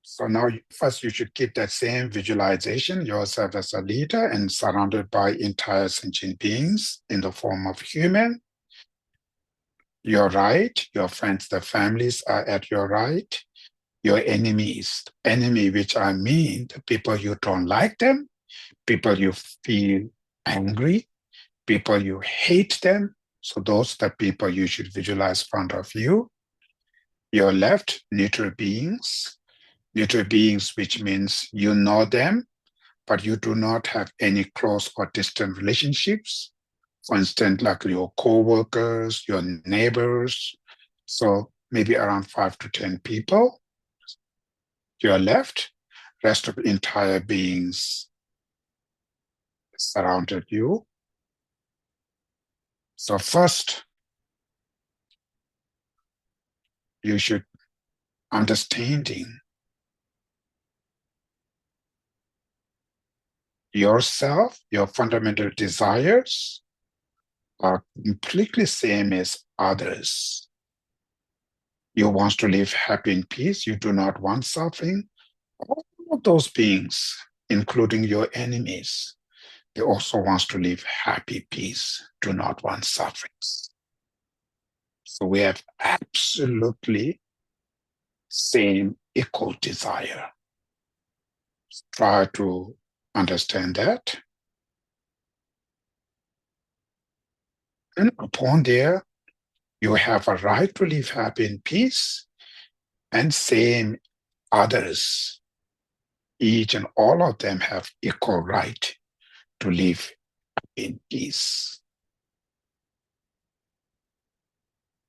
So now, first you should keep that same visualization, yourself as a leader and surrounded by entire sentient beings in the form of human. Your right, your friends, the families are at your right. Your enemies, enemy which I mean, the people you don't like them, people you feel angry, people you hate them. So those are the people you should visualize in front of you. Your left, neutral beings. Neutral beings, which means you know them, but you do not have any close or distant relationships. For instance, like your co-workers, your neighbors. So maybe around 5 to 10 people. Your left, rest of entire beings surrounded you. So first, you should understanding yourself, your fundamental desires are completely same as others. You want to live happy in peace. You do not want suffering. All of those beings, including your enemies, they also want to live happy peace, do not want suffering. So we have absolutely same equal desire. Try to understand that. And upon there, you have a right to live happy in peace, and same others. Each and all of them have equal right to live in peace.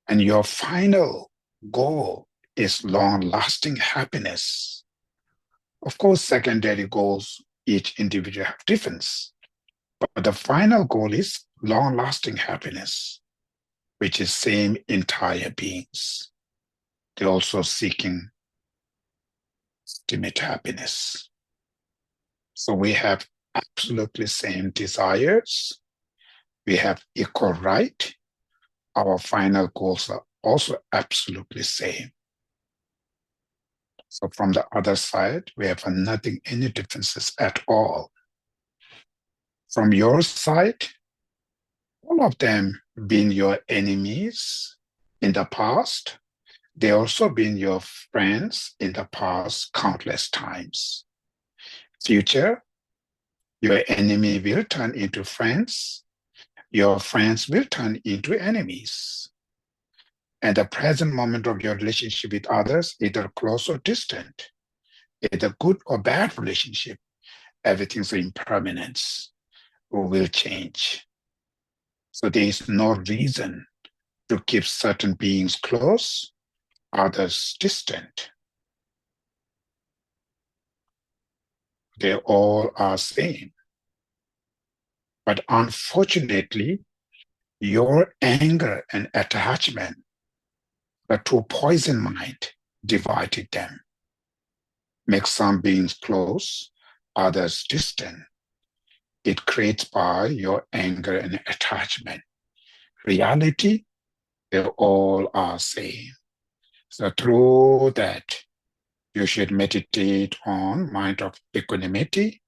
And your final goal is long-lasting happiness. Of course, secondary goals, each individual have difference, but the final goal is long-lasting happiness, which is same entire beings. They're also seeking ultimate happiness. So we have absolutely same desires. We have equal right. Our final goals are also absolutely same. So from the other side, we have nothing, any differences at all. From your side, all of them being your enemies in the past, they also been your friends in the past countless times. Future, your enemy will turn into friends. Your friends will turn into enemies. And the present moment of your relationship with others, either close or distant, either good or bad relationship, everything's impermanence will change. So there is no reason to keep certain beings close, others distant. They all are same. But unfortunately, your anger and attachment, the two poison mind, divided them. Make some beings close, others distant. It creates by your anger and attachment. Reality, they all are same. So through that, you should meditate on mind of equanimity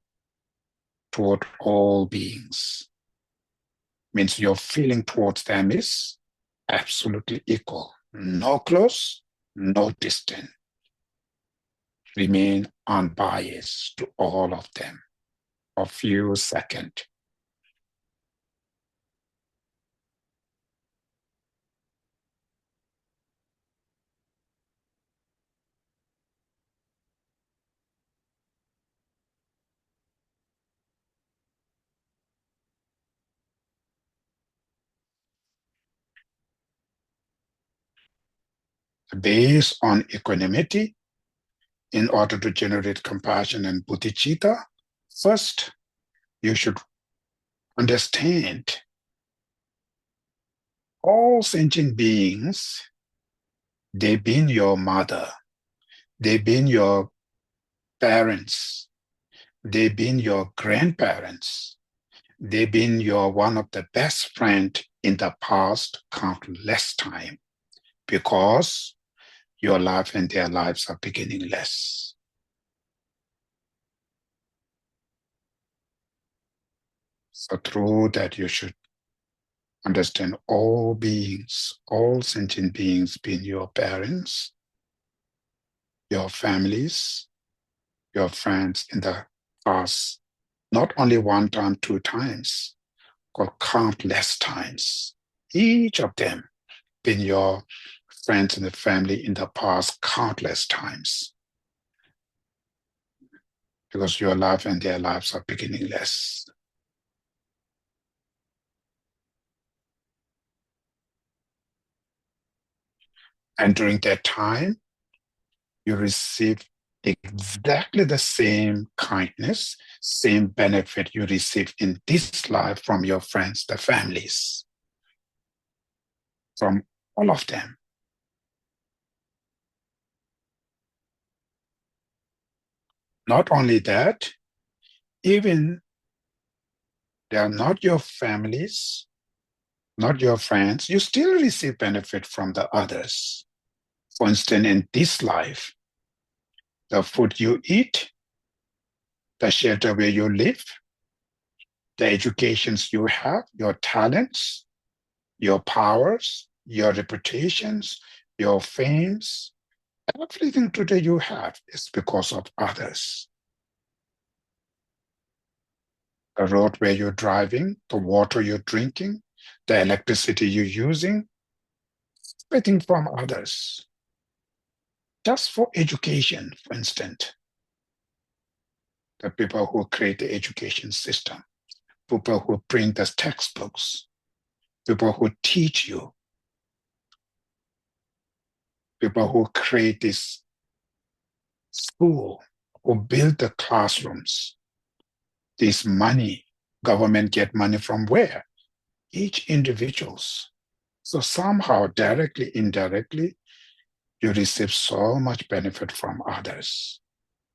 toward all beings. Means your feeling towards them is absolutely equal. No close, no distance. Remain unbiased to all of them for a few seconds. Based on equanimity, in order to generate compassion and bodhicitta, first, you should understand all sentient beings, they've been your mother, they've been your parents, they've been your grandparents, they've been your one of the best friend in the past countless time, because your life and their lives are beginningless. So through that, you should understand all beings, all sentient beings being your parents, your families, your friends in the past, not only one time, two times, but countless times. Each of them been your friends and the family in the past countless times, because your life and their lives are beginningless. And during that time, you receive exactly the same kindness, same benefit you receive in this life from your friends, the families, from all of them. Not only that, even they are not your families, not your friends, you still receive benefit from the others. For instance, in this life, the food you eat, the shelter where you live, the educations you have, your talents, your powers, your reputations, your fames, everything today you have is because of others. The road where you're driving, the water you're drinking, the electricity you're using, everything from others. Just for education, for instance, the people who create the education system, people who bring the textbooks, people who teach you, people who create this school, who build the classrooms, this money, government get money from where? Each individuals. So somehow, directly, indirectly, you receive so much benefit from others.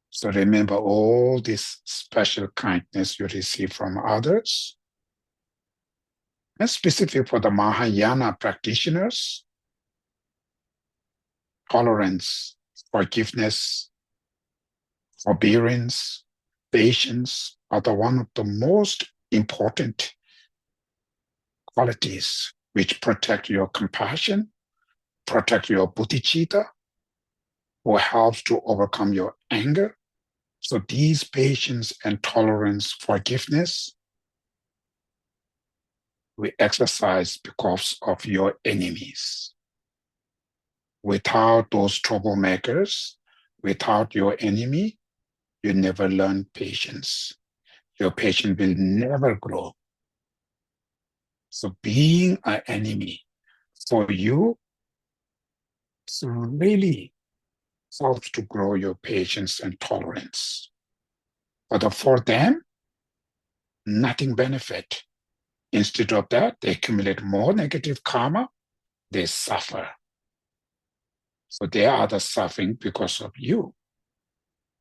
So remember all this special kindness you receive from others. And specific for the Mahayana practitioners, tolerance, forgiveness, forbearance, patience are the one of the most important qualities which protect your compassion, protect your bodhicitta, or helps to overcome your anger. So these patience and tolerance, forgiveness, we exercise because of your enemies. Without those troublemakers, without your enemy, you never learn patience. Your patience will never grow. So being an enemy for you really helps to grow your patience and tolerance. But for them, nothing benefit. Instead of that, they accumulate more negative karma, they suffer. So they are the suffering because of you.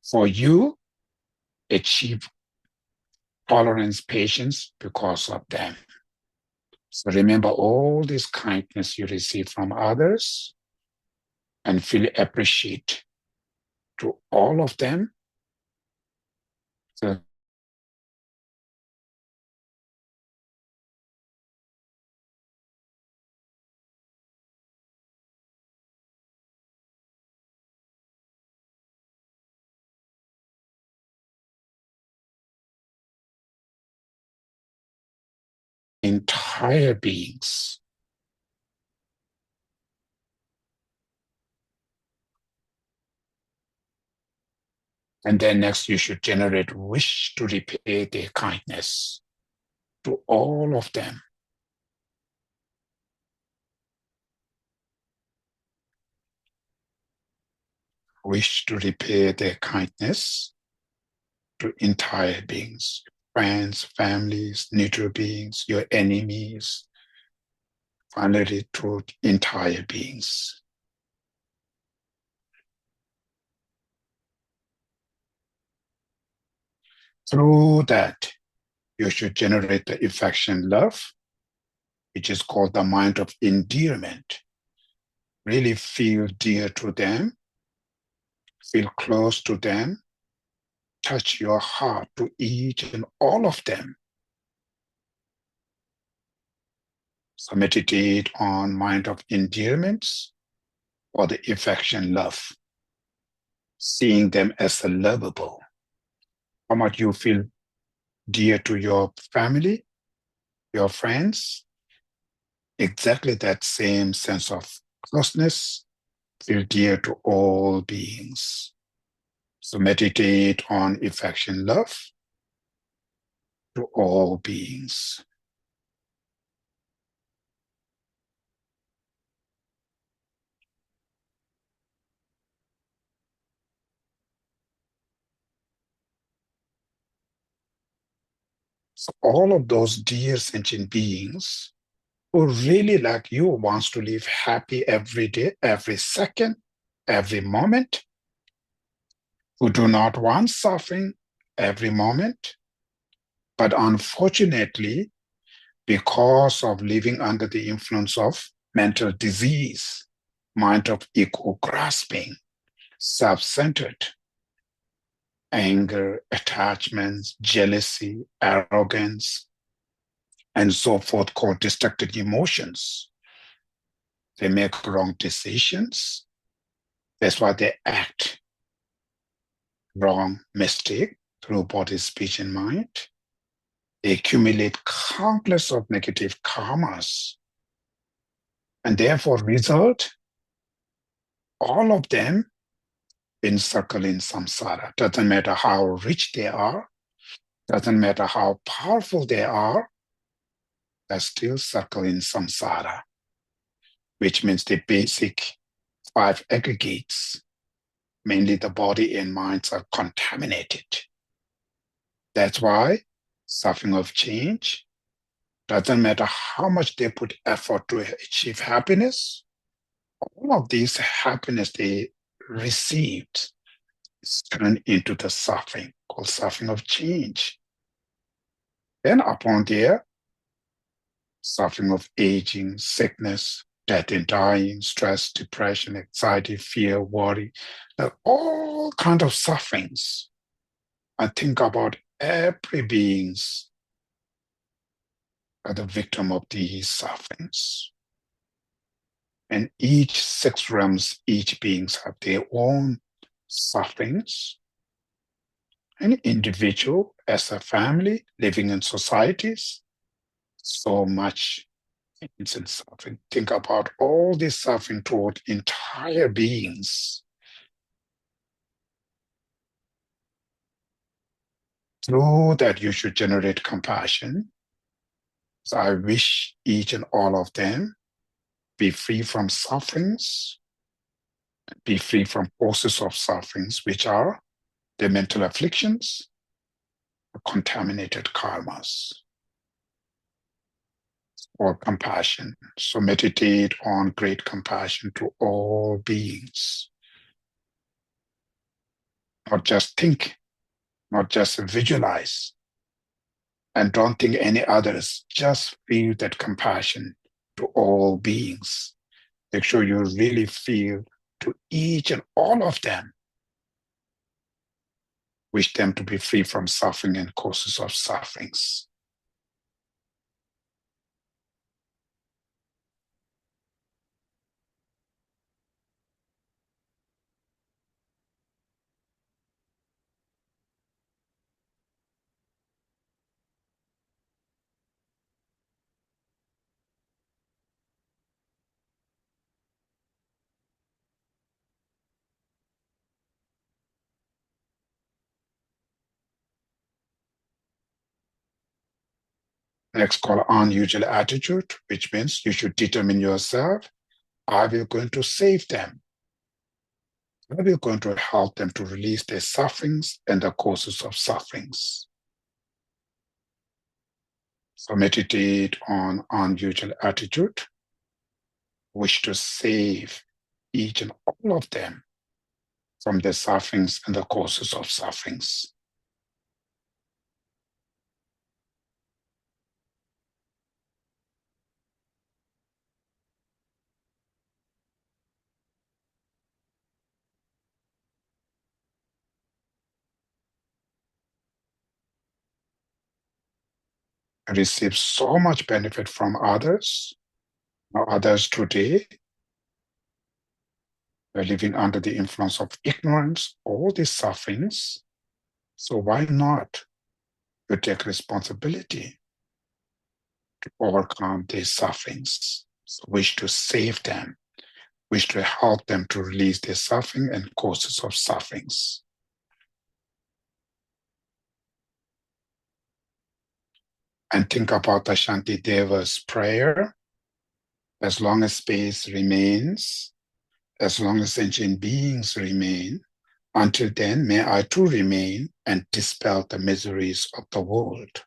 For you, achieve tolerance, patience because of them. So remember all this kindness you receive from others and feel appreciate to all of them. So entire beings. And then next, you should generate wish to repay their kindness to all of them. Wish to repay their kindness to entire beings, friends, families, neutral beings, your enemies, finally to entire beings. Through that, you should generate the affection love, which is called the mind of endearment. Really feel dear to them, feel close to them, touch your heart to each and all of them. So meditate on mind of endearments or the affection love, seeing them as a lovable. How much you feel dear to your family, your friends, exactly that same sense of closeness, feel dear to all beings. So meditate on affection love to all beings. So all of those dear sentient beings who really like you wants to live happy every day, every second, every moment, who do not want suffering every moment, but unfortunately, because of living under the influence of mental disease, mind of ego grasping, self-centered, anger, attachments, jealousy, arrogance, and so forth called destructive emotions. They make wrong decisions. That's why they act wrong, mistake through body, speech, and mind. They accumulate countless of negative karmas and therefore result all of them encircle in samsara. Doesn't matter how rich they are, doesn't matter how powerful they are, they still circle in samsara, which means the basic five aggregates, mainly the body and minds, are contaminated. That's why suffering of change doesn't matter how much they put effort to achieve happiness, all of these happiness they received is turned into the suffering called suffering of change. Then upon there, suffering of aging, sickness, death and dying, stress, depression, anxiety, fear, worry, all kinds of sufferings. I think about every beings are the victim of these sufferings. And each six realms, each beings have their own sufferings. An individual, as a family, living in societies, so much pains and suffering. Think about all this suffering toward entire beings. Through that, you should generate compassion. So I wish each and all of them be free from sufferings, be free from causes of sufferings, which are the mental afflictions, the contaminated karmas, or compassion. So meditate on great compassion to all beings. Not just think, not just visualize, and don't think any others. Just feel that compassion to all beings. Make sure you really feel to each and all of them. Wish them to be free from suffering and causes of sufferings. Next, called unusual attitude, which means you should determine yourself, are we going to save them? Are we going to help them to release their sufferings and the causes of sufferings? So meditate on unusual attitude, wish to save each and all of them from their sufferings and the causes of sufferings. Receive so much benefit from others. Now others today are living under the influence of ignorance, all these sufferings. So why not you take responsibility to overcome these sufferings? So wish to save them, wish to help them to release their suffering and causes of sufferings. And think about the Shanti Deva's prayer. As long as space remains, as long as sentient beings remain, until then may I too remain and dispel the miseries of the world.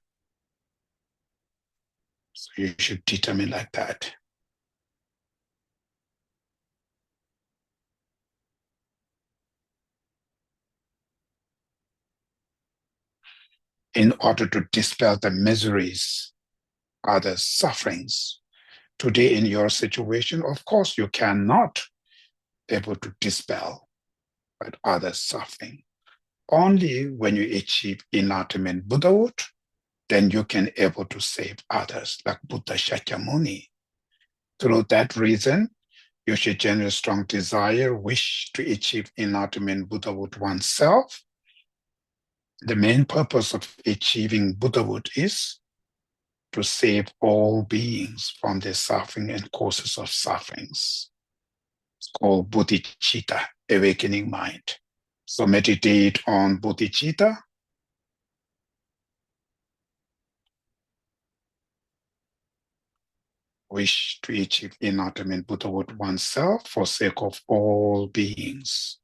So you should determine like that. In order to dispel the miseries, other sufferings. Today in your situation, of course, you cannot be able to dispel but other suffering. Only when you achieve enlightenment Buddhahood, then you can able to save others, like Buddha Shakyamuni. Through that reason, you should generate strong desire, wish to achieve enlightenment Buddhahood oneself. The main purpose of achieving Buddhahood is to save all beings from their suffering and causes of sufferings. It's called bodhicitta, awakening mind. So meditate on bodhicitta. Wish to achieve enlightenment Buddhahood oneself for sake of all beings.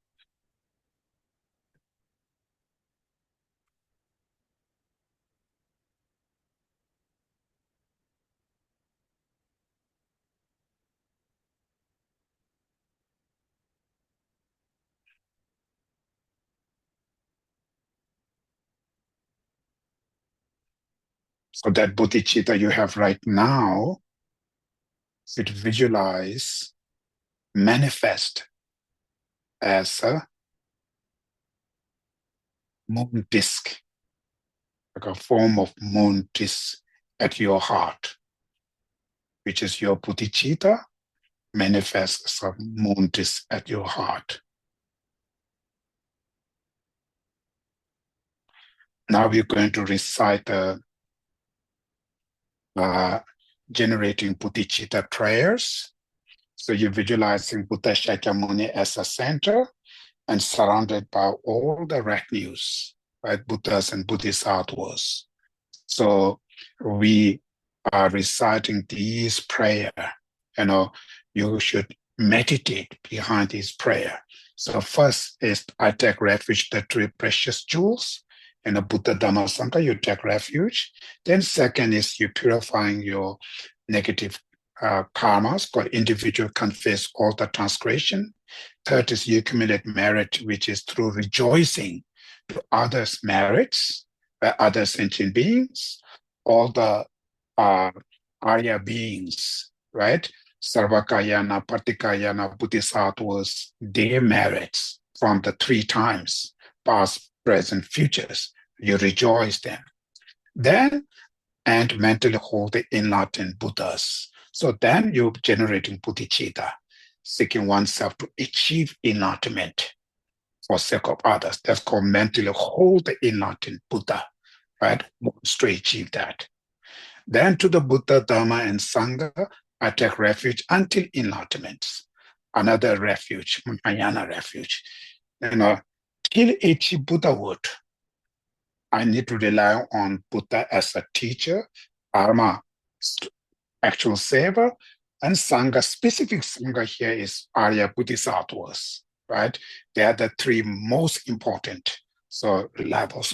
So that bodhicitta you have right now, should visualize, manifest as a moon disk, like a form of moon disk at your heart, which is your bodhicitta, manifests as a moon disk at your heart. Now we're going to recite the generating bodhicitta prayers. So you're visualizing Buddha Shakyamuni as a center and surrounded by all the retinues, right? Buddhas and Bodhisattvas. So we are reciting these prayer. You should meditate behind this prayer. So first is I take refuge in the three precious jewels. Buddha, Dharma, Sangha, you take refuge. Then second is you purifying your negative karmas, called individual confess all the transgression. Third is you accumulate merit, which is through rejoicing to others' merits, by other sentient beings, all the Arya beings, right? Sarvakayana, Patikayana, Bodhisattvas, their merits from the three times, past, present, futures. You rejoice them. Then, and mentally hold the enlightened Buddhas. So then you're generating bodhicitta, seeking oneself to achieve enlightenment for sake of others. That's called mentally hold the enlightened Buddha, right? Wants to achieve that. Then to the Buddha, Dharma, and Sangha, I take refuge until enlightenment. Another refuge, Mahayana refuge. Till achieve Buddhahood, I need to rely on Buddha as a teacher, Dharma, actual saver, and Sangha. Specific Sangha here is Arya Bodhisattvas, right? They are the three most important levels.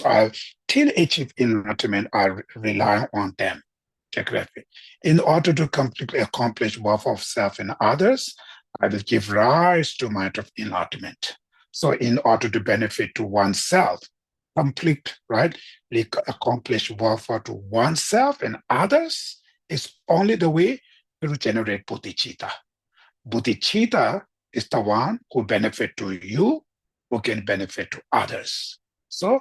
Till achieve enlightenment, I rely on them. In order to completely accomplish worth of self and others, I will give rise to mind of enlightenment. So in order to benefit to oneself, complete, right, accomplish worth to oneself and others is only the way to generate bodhicitta. Bodhicitta is the one who benefit to you, who can benefit to others. So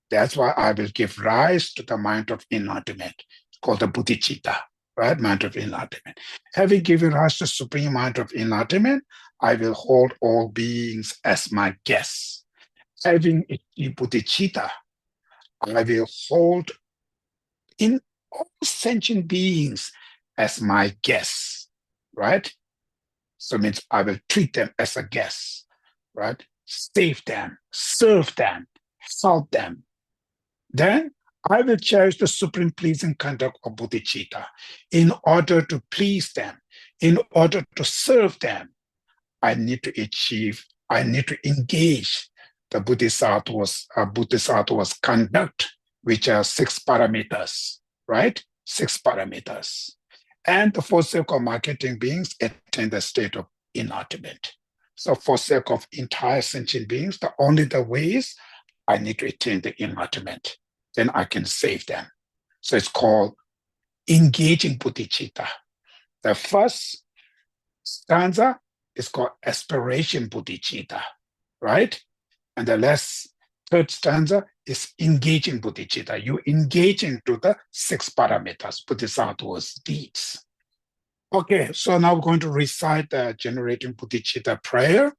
that's why I will give rise to the mind of enlightenment, called the bodhicitta, right? Mind of enlightenment. Having given rise to supreme mind of enlightenment, I will hold all beings as my guests. Having achieved bodhicitta, I will hold in all sentient beings as my guests, right? So it means I will treat them as a guest, right? Save them, serve them, help them. Then I will cherish the supreme pleasing conduct of bodhicitta in order to please them, in order to serve them. I need to engage the bodhisattva's conduct, which are 6 parameters, right? 6 parameters. And for sake of marketing beings, attain the state of enlightenment. So for sake of entire sentient beings, the ways I need to attain the enlightenment. Then I can save them. So it's called engaging bodhicitta. The first stanza is called aspiration bodhicitta, right? And the third stanza is engaging bodhicitta. You engaging to the 6 parameters, bodhisattva's deeds. Okay, so now we're going to recite the generating bodhicitta prayer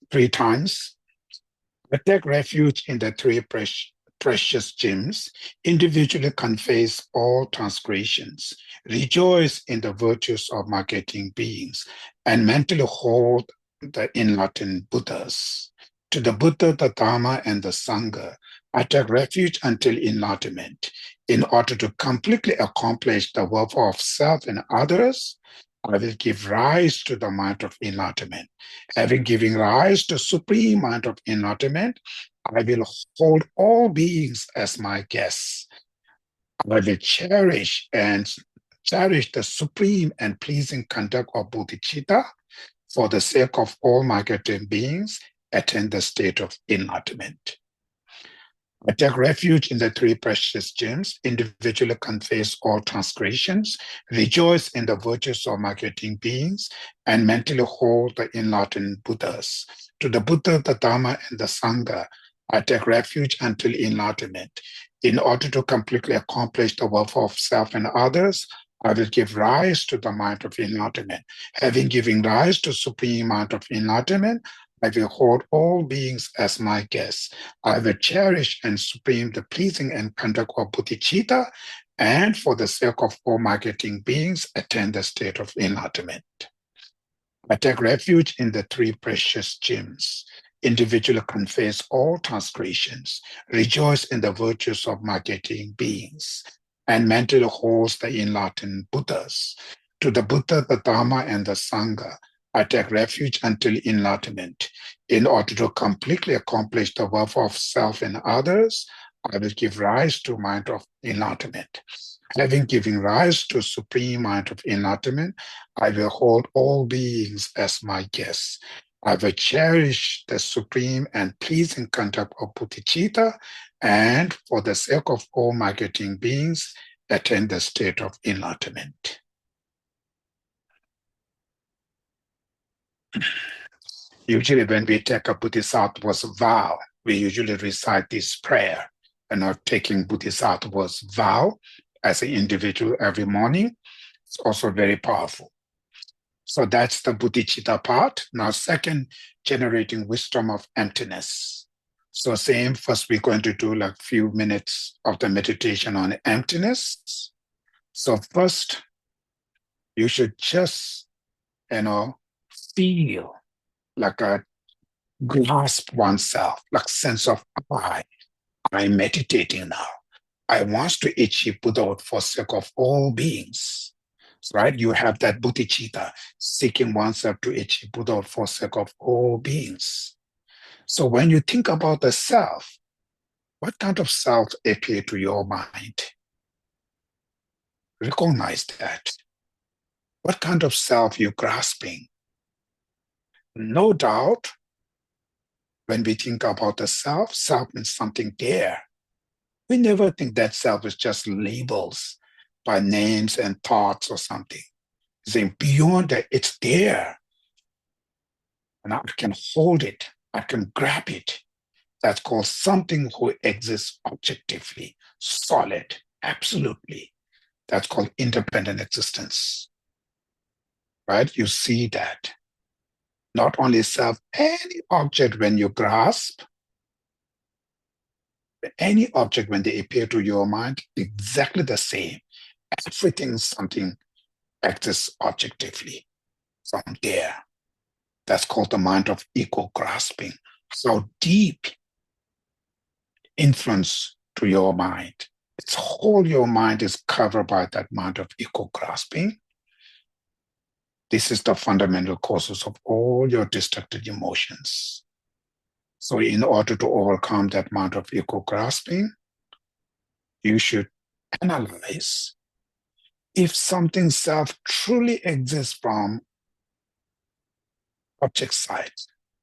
3 times. I take refuge in the 3 precious gems, individually confess all transgressions, rejoice in the virtues of marketing beings, and mentally hold the enlightened Buddhas. To the Buddha, the Dharma, and the Sangha, I take refuge until enlightenment. In order to completely accomplish the work of self and others, I will give rise to the mind of enlightenment. Having given rise to supreme mind of enlightenment, I will hold all beings as my guests. I will cherish the supreme and pleasing conduct of bodhicitta for the sake of all marketing beings attain the state of enlightenment. I take refuge in the 3 precious gems, individually confess all transgressions, rejoice in the virtues of marketing beings, and mentally hold the enlightened Buddhas. To the Buddha, the Dharma, and the Sangha, I take refuge until enlightenment. In order to completely accomplish the work of self and others, I will give rise to the mind of enlightenment. Having given rise to supreme mind of enlightenment, I will hold all beings as my guests. I will cherish and supreme the pleasing and conduct of bodhicitta, and for the sake of all marketing beings, attain the state of enlightenment. I take refuge in the 3 precious gems, individually confess all transgressions, rejoice in the virtues of marketing beings, and mentally hold the enlightened Buddhas. To the Buddha, the Dharma, and the Sangha, I take refuge until enlightenment. In order to completely accomplish the work of self and others, I will give rise to mind of enlightenment. Having given rise to supreme mind of enlightenment, I will hold all beings as my guests. I will cherish the supreme and pleasing conduct of bodhicitta, and for the sake of all marketing beings, attain the state of enlightenment. Usually when we take a bodhisattva's vow, we usually recite this prayer, taking bodhisattva's vow as an individual every morning. It's also very powerful. So that's the bodhicitta part. Now, second, generating wisdom of emptiness. So same, first we're going to do like few minutes of the meditation on emptiness. So first, you should just, feel like a grasp oneself, like sense of I'm meditating now. I want to achieve Buddhahood for sake of all beings. Right? You have that bodhicitta, seeking oneself to achieve Buddhahood for sake of all beings. So when you think about the self, what kind of self appear to your mind? Recognize that. What kind of self you're grasping? No doubt, when we think about the self, self means something there. We never think that self is just labels by names and thoughts or something. Saying beyond that, it's there. And I can hold it. I can grab it. That's called something who exists objectively, solid, absolutely. That's called independent existence. Right? You see that. Not only self, any object when you grasp, any object when they appear to your mind, exactly the same. Everything, something exists objectively from there. That's called the mind of ego grasping. How deep influence to your mind. It's whole your mind is covered by that mind of ego grasping. This is the fundamental causes of all your destructive emotions. So in order to overcome that mind of ego grasping, you should analyze if something self truly exists from object side,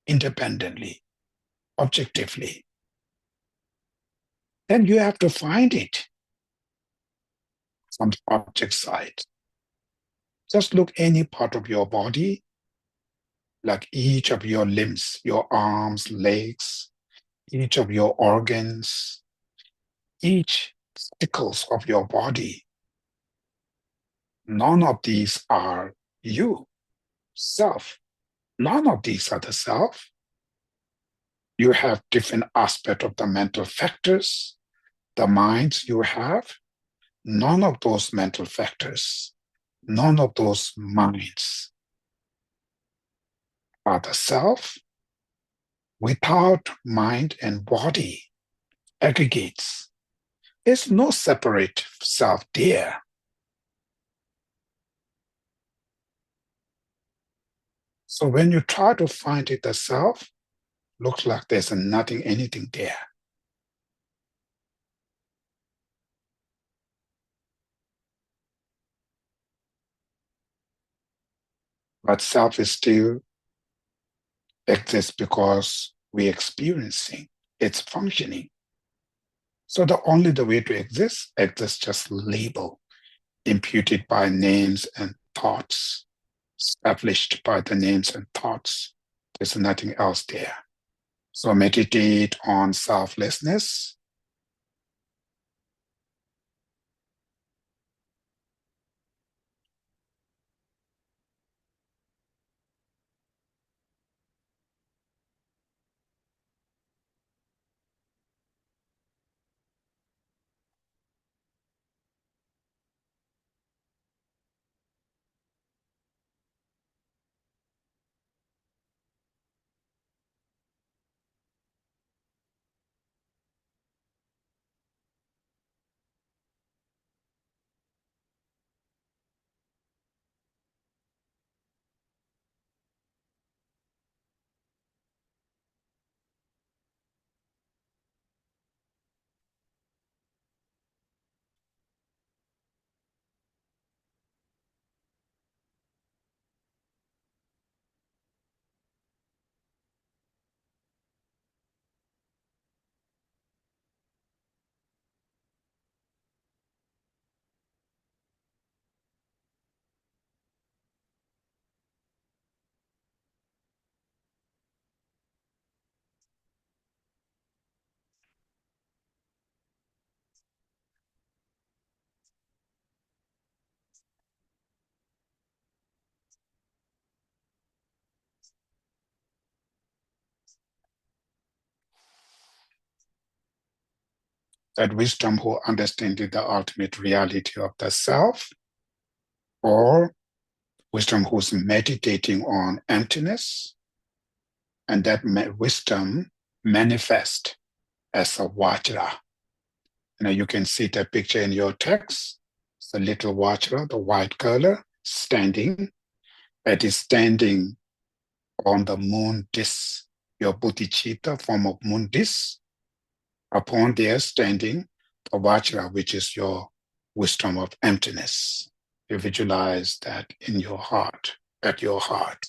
independently, objectively, then you have to find it from the object side. Just look any part of your body, like each of your limbs, your arms, legs, each of your organs, each particles of your body. None of these are you, self. None of these are the self. You have different aspects of the mental factors, the minds you have. None of those mental factors, none of those minds are the self. Without mind and body aggregates, there's no separate self there. So when you try to find it the self, looks like there's nothing, anything there. But self is still exists because we're experiencing it's functioning. So the way to exist just label, imputed by names and thoughts, established by the names and thoughts. There's nothing else there. So meditate on selflessness. That wisdom who understanding the ultimate reality of the self, or wisdom who's meditating on emptiness, and that wisdom manifest as a vajra, You can see the picture in your text. It's the little Vajra, the white color, standing. It is standing on the moon disk, your bodhicitta form of moon disk. Upon there standing the Vajra, which is your wisdom of emptiness. You visualize that in your heart, at your heart.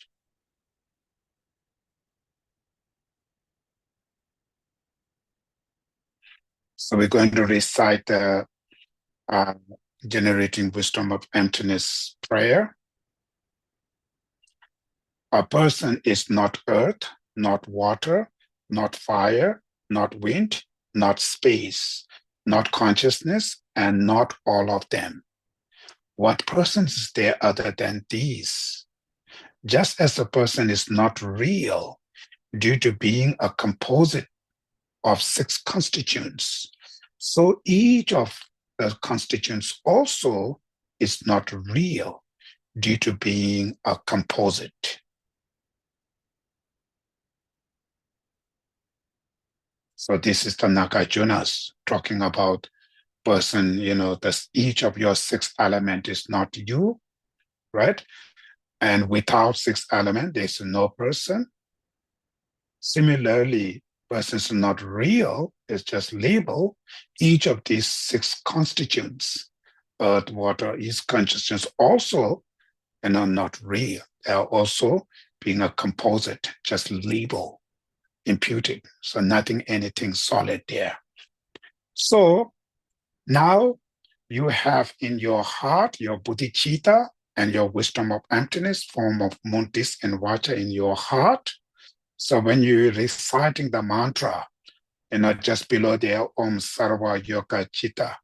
So we're going to recite the uh, generating wisdom of emptiness prayer. A person is not earth, not water, not fire, not wind, not space, not consciousness, and not all of them. What person is there other than these? Just as a person is not real due to being a composite of 6 constituents, so each of the constituents also is not real due to being a composite. So this is the Nagarjuna's talking about person, each of your 6 elements is not you, right? And without 6 elements, there's no person. Similarly, person is not real, it's just label. Each of these 6 constituents, earth, water, is consciousness, also, not real. They are also being a composite, just label, imputed. So nothing, anything solid there. So now you have in your heart your bodhicitta and your wisdom of emptiness, form of moon disk and vajra in your heart. So when you're reciting the mantra, just below there, Om Sarva Yoga Chitta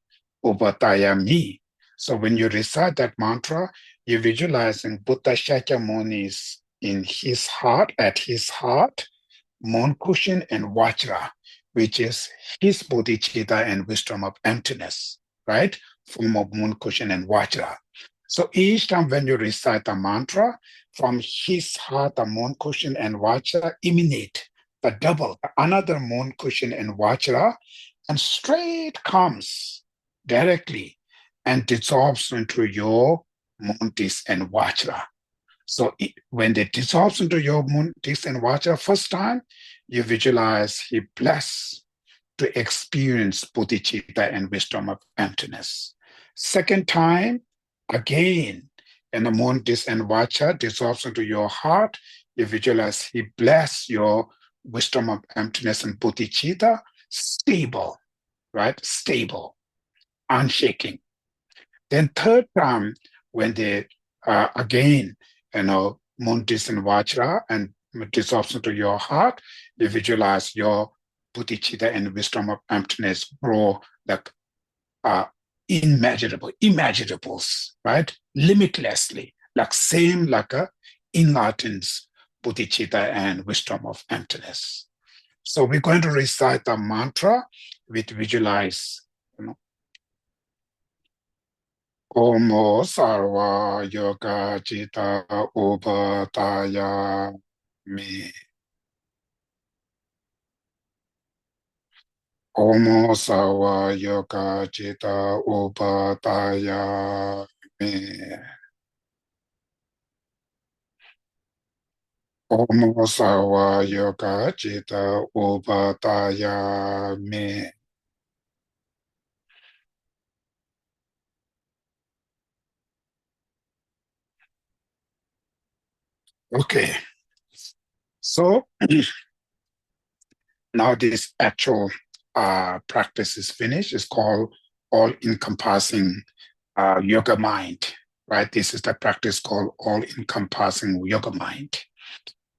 Uvatayami. So when you recite that mantra, you're visualizing Buddha Shakyamuni is in his heart, at his heart, moon cushion and vajra, which is his bodhicitta and wisdom of emptiness, right? Form of moon cushion and vajra. So each time when you recite the mantra, from his heart, the moon cushion and vajra emanate the double, another moon cushion and vajra, and straight comes directly and dissolves into your moon disk and vajra. So when they dissolves into your moon disk and vajra first time, you visualize he blessed to experience bodhicitta and wisdom of emptiness. Second time, again, and the moon disk and vajra dissolves into your heart, you visualize he bless your wisdom of emptiness and bodhicitta, stable, right? Stable, unshaking. Then third time, when they again, moon disk and vajra and dissolves into your heart, you visualize your bodhicitta and wisdom of emptiness grow like immaginables, right? Limitlessly, like same like a enlightens bodhicitta and wisdom of emptiness. So we're going to recite the mantra with visualize, Omo sarva yoga jita upadaya me. Omo sarva yoga jita upadaya me. Omo sarva yoga jita upadaya me. Okay, so now this actual practice is finished. It's called All-Encompassing Yoga Mind, right? This is the practice called All-Encompassing Yoga Mind.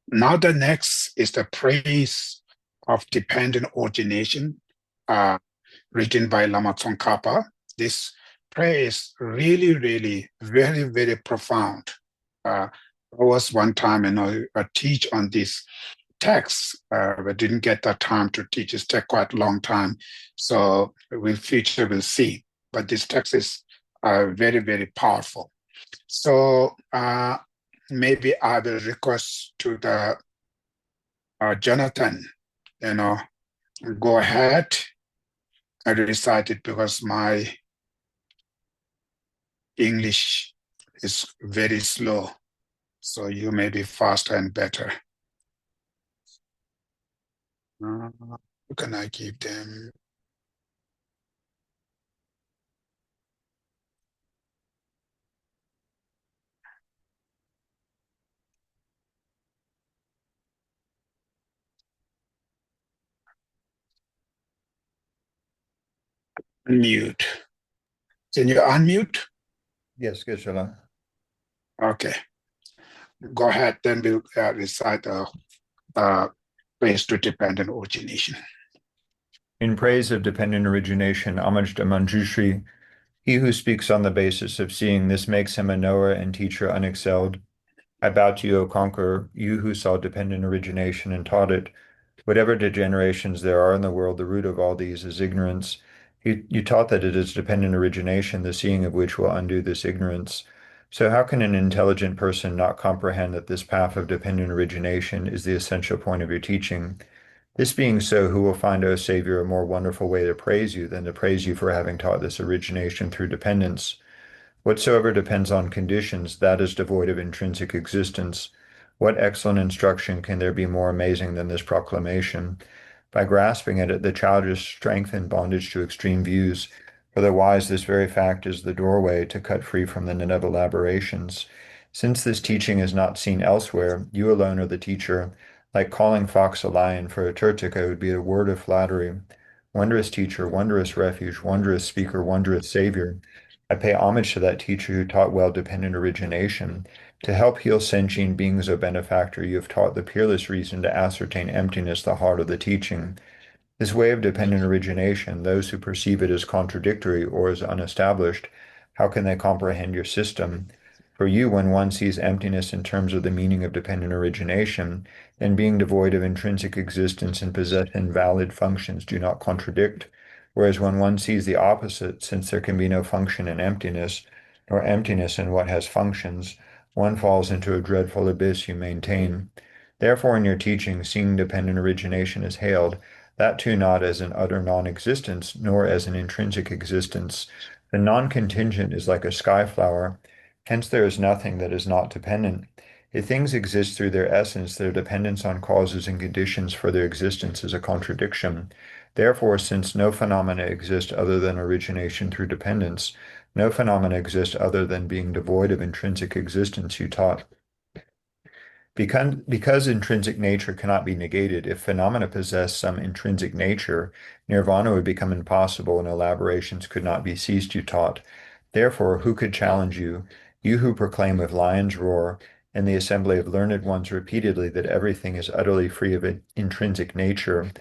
Now the next is the praise of dependent origination, uh, written by Lama Tsongkhapa. This prayer is really, really very, very profound. There was one time, I teach on this text, but didn't get the time to teach. It's take quite a long time. So in future we'll see. But this text is very, very powerful. So maybe I will request to the Jonathan, go ahead I recite it because my English is very slow, so you may be faster and better. How can I give them? Unmute. Can you unmute? Yes, Geshe. Okay. Go ahead, then we'll recite praise to dependent origination. In praise of dependent origination, homage to Manjushri, he who speaks on the basis of seeing this makes him a knower and teacher unexcelled. I bow to you, O conqueror, you who saw dependent origination and taught it. Whatever degenerations there are in the world, the root of all these is ignorance. You taught that it is dependent origination, the seeing of which will undo this ignorance. So how can an intelligent person not comprehend that this path of dependent origination is the essential point of your teaching? This being so, who will find, O Savior, a more wonderful way to praise you than to praise you for having taught this origination through dependence? Whatsoever depends on conditions, that is devoid of intrinsic existence. What excellent instruction can there be more amazing than this proclamation? By grasping at it, the child is strengthened bondage to extreme views. For the wise, this very fact is the doorway to cut free from the net of elaborations. Since this teaching is not seen elsewhere, you alone are the teacher. Like calling fox a lion for a Turtica would be a word of flattery. Wondrous teacher, wondrous refuge, wondrous speaker, wondrous savior. I pay homage to that teacher who taught well dependent origination. To help heal sentient beings, O benefactor, you have taught the peerless reason to ascertain emptiness, the heart of the teaching. This way of dependent origination, those who perceive it as contradictory or as unestablished, how can they comprehend your system? For you, when one sees emptiness in terms of the meaning of dependent origination, then being devoid of intrinsic existence and possessing invalid functions do not contradict. Whereas when one sees the opposite, since there can be no function in emptiness, nor emptiness in what has functions, one falls into a dreadful abyss you maintain. Therefore, in your teaching, seeing dependent origination is hailed, that too not as an utter non-existence, nor as an intrinsic existence. The non-contingent is like a sky flower, hence there is nothing that is not dependent. If things exist through their essence, their dependence on causes and conditions for their existence is a contradiction. Therefore, since no phenomena exist other than origination through dependence, no phenomena exist other than being devoid of intrinsic existence, you taught. Because intrinsic nature cannot be negated, if phenomena possess some intrinsic nature, nirvana would become impossible and elaborations could not be ceased, you taught. Therefore, who could challenge you, you who proclaim with lion's roar in the assembly of learned ones repeatedly that everything is utterly free of intrinsic nature,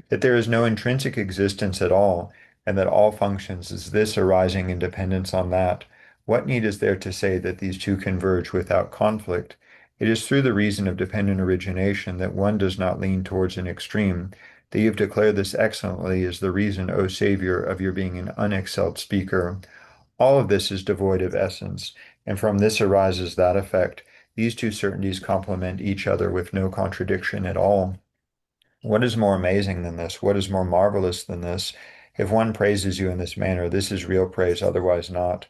that there is no intrinsic existence at all, and that all functions is this arising in dependence on that? What need is there to say that these two converge without conflict? It is through the reason of dependent origination that one does not lean towards an extreme. That you have declared this excellently is the reason, O Savior, of your being an unexcelled speaker. All of this is devoid of essence, and from this arises that effect. These two certainties complement each other with no contradiction at all. What is more amazing than this? What is more marvelous than this? If one praises you in this manner, this is real praise, otherwise not.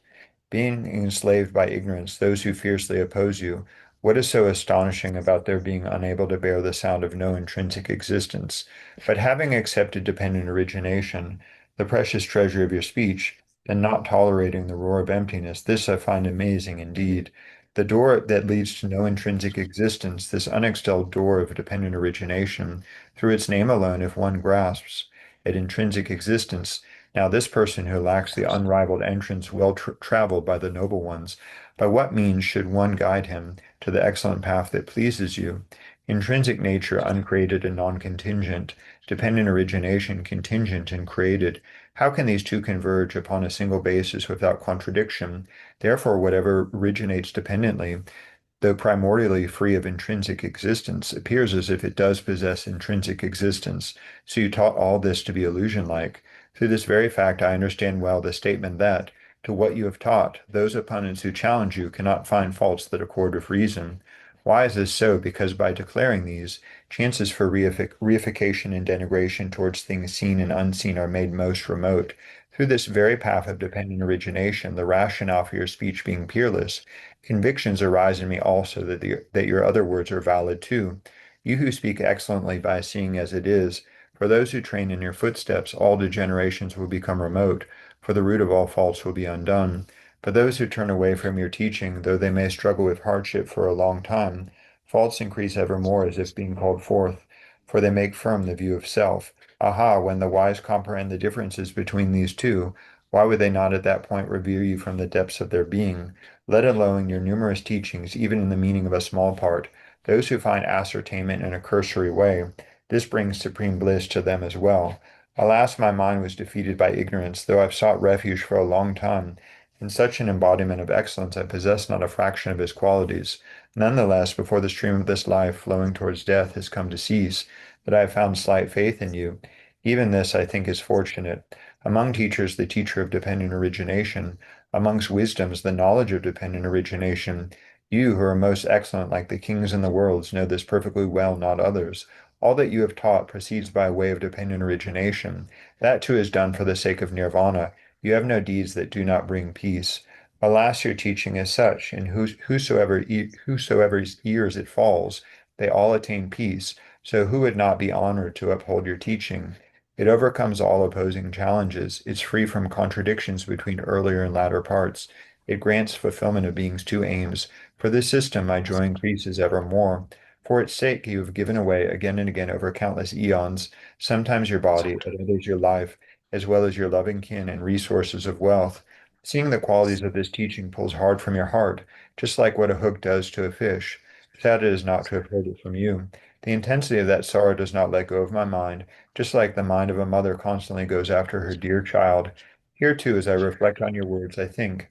Being enslaved by ignorance, those who fiercely oppose you, what is so astonishing about their being unable to bear the sound of no intrinsic existence? But having accepted dependent origination, the precious treasure of your speech, and not tolerating the roar of emptiness, this I find amazing indeed. The door that leads to no intrinsic existence, this unextolled door of dependent origination, through its name alone, if one grasps at intrinsic existence, now this person who lacks the unrivaled entrance well traveled by the noble ones, by what means should one guide him to the excellent path that pleases you? Intrinsic nature, uncreated and non-contingent, dependent origination, contingent and created. How can these two converge upon a single basis without contradiction? Therefore, whatever originates dependently, though primordially free of intrinsic existence, appears as if it does possess intrinsic existence. So you taught all this to be illusion-like. Through this very fact, I understand well the statement that, to what you have taught, those opponents who challenge you cannot find faults that accord with reason. Why is this so? Because by declaring these, chances for reification and denigration towards things seen and unseen are made most remote. Through this very path of dependent origination, the rationale for your speech being peerless, convictions arise in me also that your other words are valid too. You who speak excellently by seeing as it is, for those who train in your footsteps, all degenerations will become remote, for the root of all faults will be undone. But those who turn away from your teaching, though they may struggle with hardship for a long time, faults increase evermore as if being called forth, for they make firm the view of self. Aha, when the wise comprehend the differences between these two, why would they not at that point revere you from the depths of their being? Let alone your numerous teachings, even in the meaning of a small part, those who find ascertainment in a cursory way, this brings supreme bliss to them as well. Alas, my mind was defeated by ignorance, though I've sought refuge for a long time. In such an embodiment of excellence, I possess not a fraction of his qualities. Nonetheless, before the stream of this life flowing towards death has come to cease, that I have found slight faith in you. Even this, I think, is fortunate. Among teachers, the teacher of dependent origination, amongst wisdoms, the knowledge of dependent origination, you who are most excellent, like the kings in the worlds, know this perfectly well, not others. All that you have taught proceeds by way of dependent origination. That too is done for the sake of nirvana. You have no deeds that do not bring peace. Alas, your teaching is such, and whosoever's ears it falls, they all attain peace. So who would not be honored to uphold your teaching? It overcomes all opposing challenges. It's free from contradictions between earlier and latter parts. It grants fulfillment of being's two aims. For this system, my joy increases evermore. For its sake, you have given away again and again over countless eons, sometimes your body, at others your life, as well as your loving kin and resources of wealth. Seeing the qualities of this teaching pulls hard from your heart, just like what a hook does to a fish. Sad it is not to have heard it from you. The intensity of that sorrow does not let go of my mind, just like the mind of a mother constantly goes after her dear child. Here, too, as I reflect on your words, I think,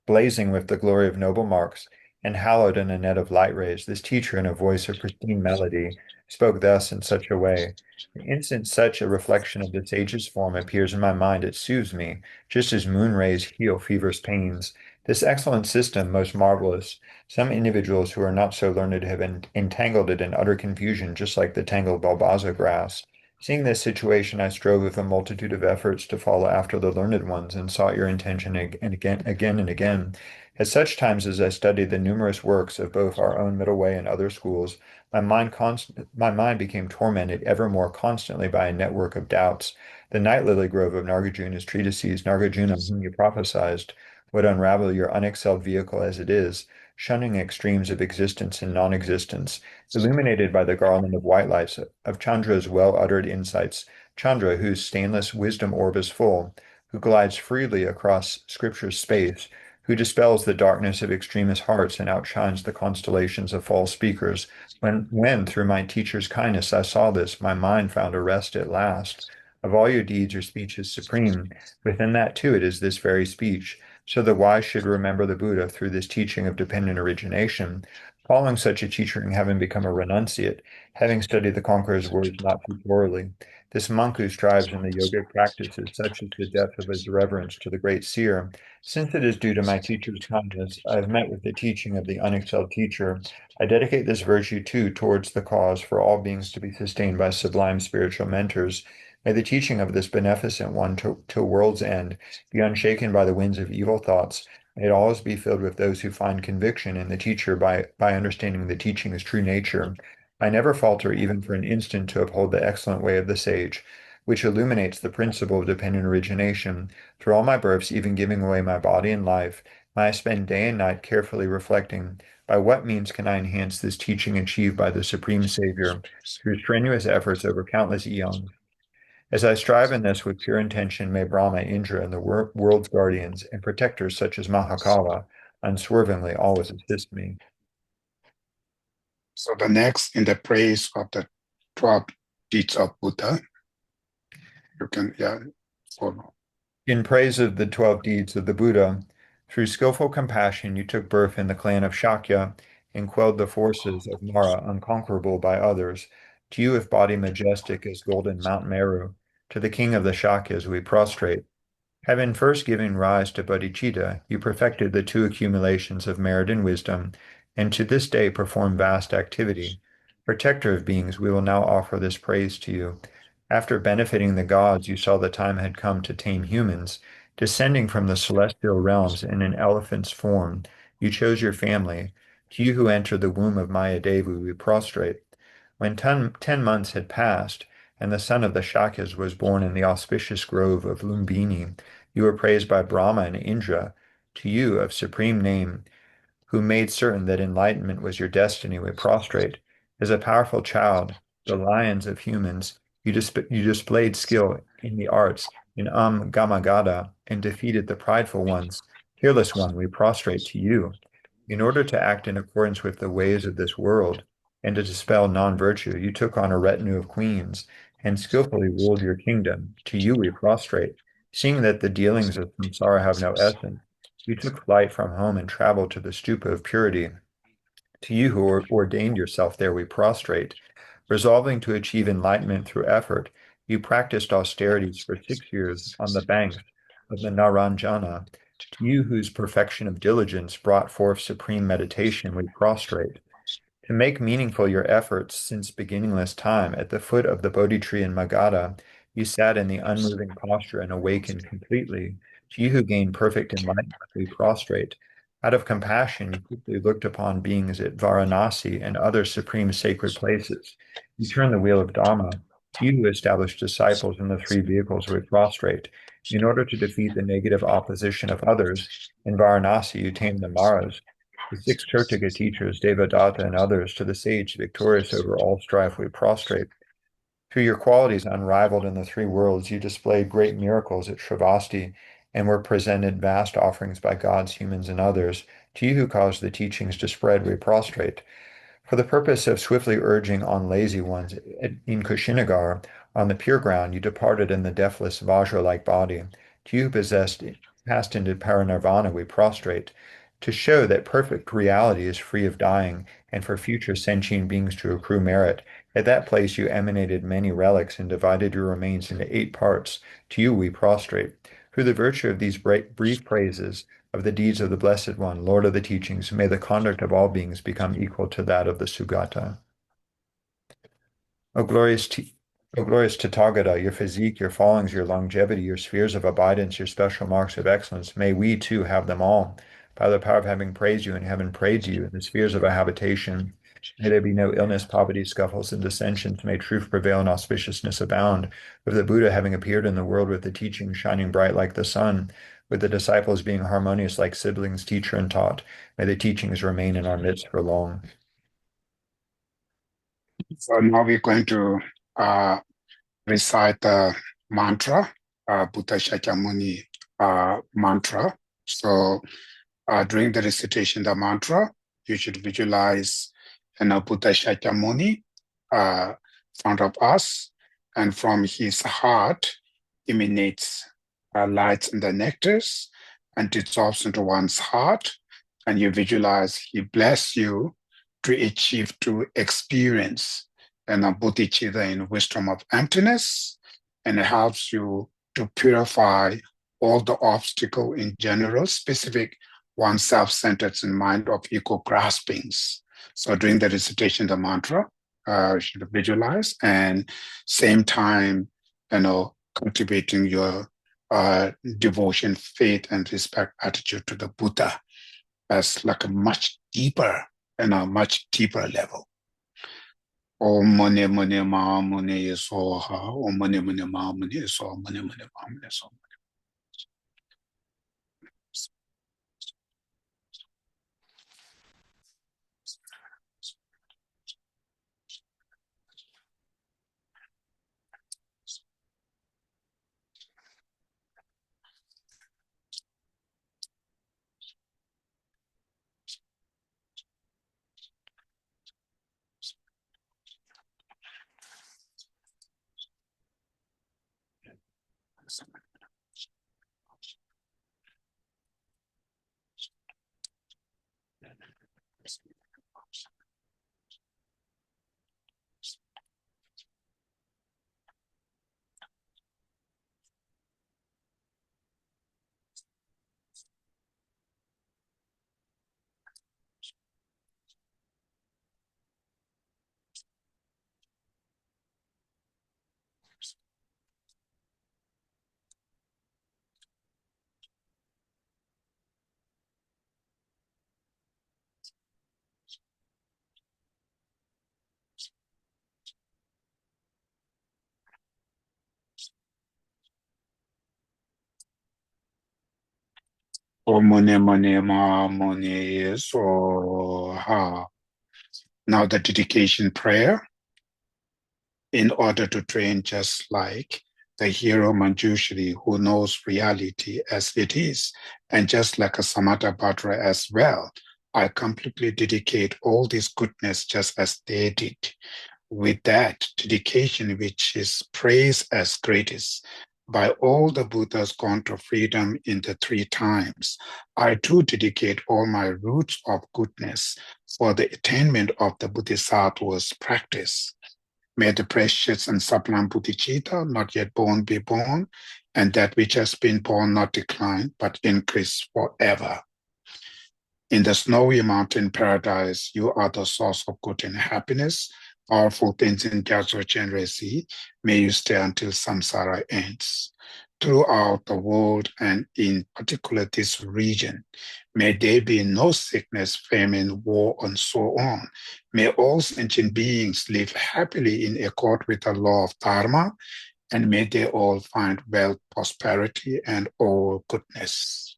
blazing with the glory of noble marks, and hallowed in a net of light rays, this teacher in a voice of pristine melody spoke thus in such a way. The instant such a reflection of the sage's form appears in my mind, it soothes me, just as moon rays heal fevers pains. This excellent system, most marvelous. Some individuals who are not so learned have entangled it in utter confusion, just like the tangled balbaza grass. Seeing this situation, I strove with a multitude of efforts to follow after the learned ones, and sought your intention again and again. At such times as I studied the numerous works of both our own middle way and other schools, my mind became tormented ever more constantly by a network of doubts. The night lily grove of Nagarjuna's treatises, Nagarjuna, whom you prophesied, would unravel your unexcelled vehicle as it is, shunning extremes of existence and non-existence, illuminated by the garland of white lights of Chandra's well-uttered insights, Chandra, whose stainless wisdom orb is full, who glides freely across Scripture's space, who dispels the darkness of extremist hearts and outshines the constellations of false speakers. When through my teacher's kindness I saw this, my mind found a rest at last. Of all your deeds, your speech is supreme. Within that too, it is this very speech. So the wise should remember the Buddha through this teaching of dependent origination. Following such a teaching, having become a renunciate, having studied the conqueror's words not too thoroughly, this monk who strives in the yogic practices, such as the depth of his reverence to the great seer, since it is due to my teacher's kindness, I have met with the teaching of the unexcelled teacher. I dedicate this virtue too towards the cause for all beings to be sustained by sublime spiritual mentors. May the teaching of this beneficent one to world's end be unshaken by the winds of evil thoughts. May it always be filled with those who find conviction in the teacher by understanding the teaching's true nature. I never falter even for an instant to uphold the excellent way of the sage, which illuminates the principle of dependent origination. Through all my births, even giving away my body and life, may I spend day and night carefully reflecting, by what means can I enhance this teaching achieved by the Supreme Savior through strenuous efforts over countless eons? As I strive in this with pure intention, may Brahma, Indra, and the world's guardians and protectors such as Mahakala unswervingly always assist me. So the next in the praise of the 12 deeds of Buddha, you can follow. In praise of the 12 deeds of the Buddha, through skillful compassion you took birth in the clan of Shakya and quelled the forces of Mara unconquerable by others. To you, with body majestic as golden Mount Meru, to the king of the Shakyas we prostrate. Having first given rise to bodhicitta, you perfected the two accumulations of merit and wisdom, and to this day perform vast activity. Protector of beings, we will now offer this praise to you. After benefiting the gods, you saw the time had come to tame humans. Descending from the celestial realms in an elephant's form, you chose your family. To you who entered the womb of Mayadevi, we prostrate. When 10 months had passed, and the son of the Shakyas was born in the auspicious grove of Lumbini, you were praised by Brahma and Indra. To you, of supreme name, who made certain that enlightenment was your destiny, we prostrate. As a powerful child, the lions of humans, you displayed skill in the arts, in Gamagada, and defeated the prideful ones. Fearless one, we prostrate to you. In order to act in accordance with the ways of this world and to dispel non-virtue, you took on a retinue of queens and skillfully ruled your kingdom. To you we prostrate. Seeing that the dealings of samsara have no essence, you took flight from home and traveled to the stupa of purity. To you who ordained yourself there, we prostrate. Resolving to achieve enlightenment through effort, you practiced austerities for 6 years on the banks of the Naranjana. To you whose perfection of diligence brought forth supreme meditation, we prostrate. To make meaningful your efforts since beginningless time, at the foot of the Bodhi tree in Magadha, you sat in the unmoving posture and awakened completely. To you who gained perfect enlightenment, we prostrate. Out of compassion, you quickly looked upon beings at Varanasi and other supreme sacred places. You turned the wheel of Dharma. To you who established disciples in the three vehicles, we prostrate. In order to defeat the negative opposition of others, in Varanasi you tamed the Maras. The six Tirtaka teachers, Devadatta and others, to the sage victorious over all strife, we prostrate. Through your qualities unrivaled in the three worlds, you displayed great miracles at Shravasti and were presented vast offerings by gods, humans, and others. To you who caused the teachings to spread, we prostrate. For the purpose of swiftly urging on lazy ones in Kushinagar, on the pure ground, you departed in the deathless Vajra-like body. To you who passed into parinirvana, we prostrate. To show that perfect reality is free of dying, and for future sentient beings to accrue merit, at that place you emanated many relics and divided your remains into 8 parts. To you we prostrate. Through the virtue of these brief praises, of the deeds of the Blessed One, Lord of the teachings, may the conduct of all beings become equal to that of the Sugata. O glorious, o glorious Tathagata, your physique, your fallings, your longevity, your spheres of abidance, your special marks of excellence, may we too have them all. By the power of having praised you and having praised you in the spheres of our habitation, may there be no illness, poverty, scuffles, and dissensions. May truth prevail and auspiciousness abound. With the Buddha having appeared in the world with the teaching shining bright like the sun, with the disciples being harmonious like siblings, teacher and taught, may the teachings remain in our midst for long. So now we're going to uh, recite the mantra, Buddha Shakyamuni mantra. So during the recitation of the mantra, you should visualize Buddha Shakyamuni in front of us, and from his heart emanates lights and the nectars and dissolves into one's heart, and you visualize he bless you to achieve, to experience bodhicitta in wisdom of emptiness, and it helps you to purify all the obstacle in general, specific one self-centered in mind of ego graspings. So during the recitation of the mantra, you should visualize and same time, cultivating your devotion, faith, and respect attitude to the Buddha as like a much deeper and a much deeper level. Om Mani Mani Ma Mani Soha, Om Mani Mani Ma Mani Soha, Mani Mani Ma Mani Soha. Omune mone ma mone so ha. Now the dedication prayer, in order to train just like the hero Manjushri who knows reality as it is, and just like a Samatha Bhadra as well, I completely dedicate all this goodness just as they did. With that dedication, which is praised as greatest by all the Buddhas gone to freedom in the three times, I too dedicate all my roots of goodness for the attainment of the Bodhisattva's practice. May the precious and sublime Bodhicitta, not yet born, be born, and that which has been born not decline, but increase forever. In the snowy mountain paradise, you are the source of good and happiness, powerful things in Gyatso Chenresi. May you stay until samsara ends. Throughout the world, and in particular this region, may there be no sickness, famine, war, and so on. May all sentient beings live happily in accord with the law of Dharma, and may they all find wealth, prosperity, and all goodness.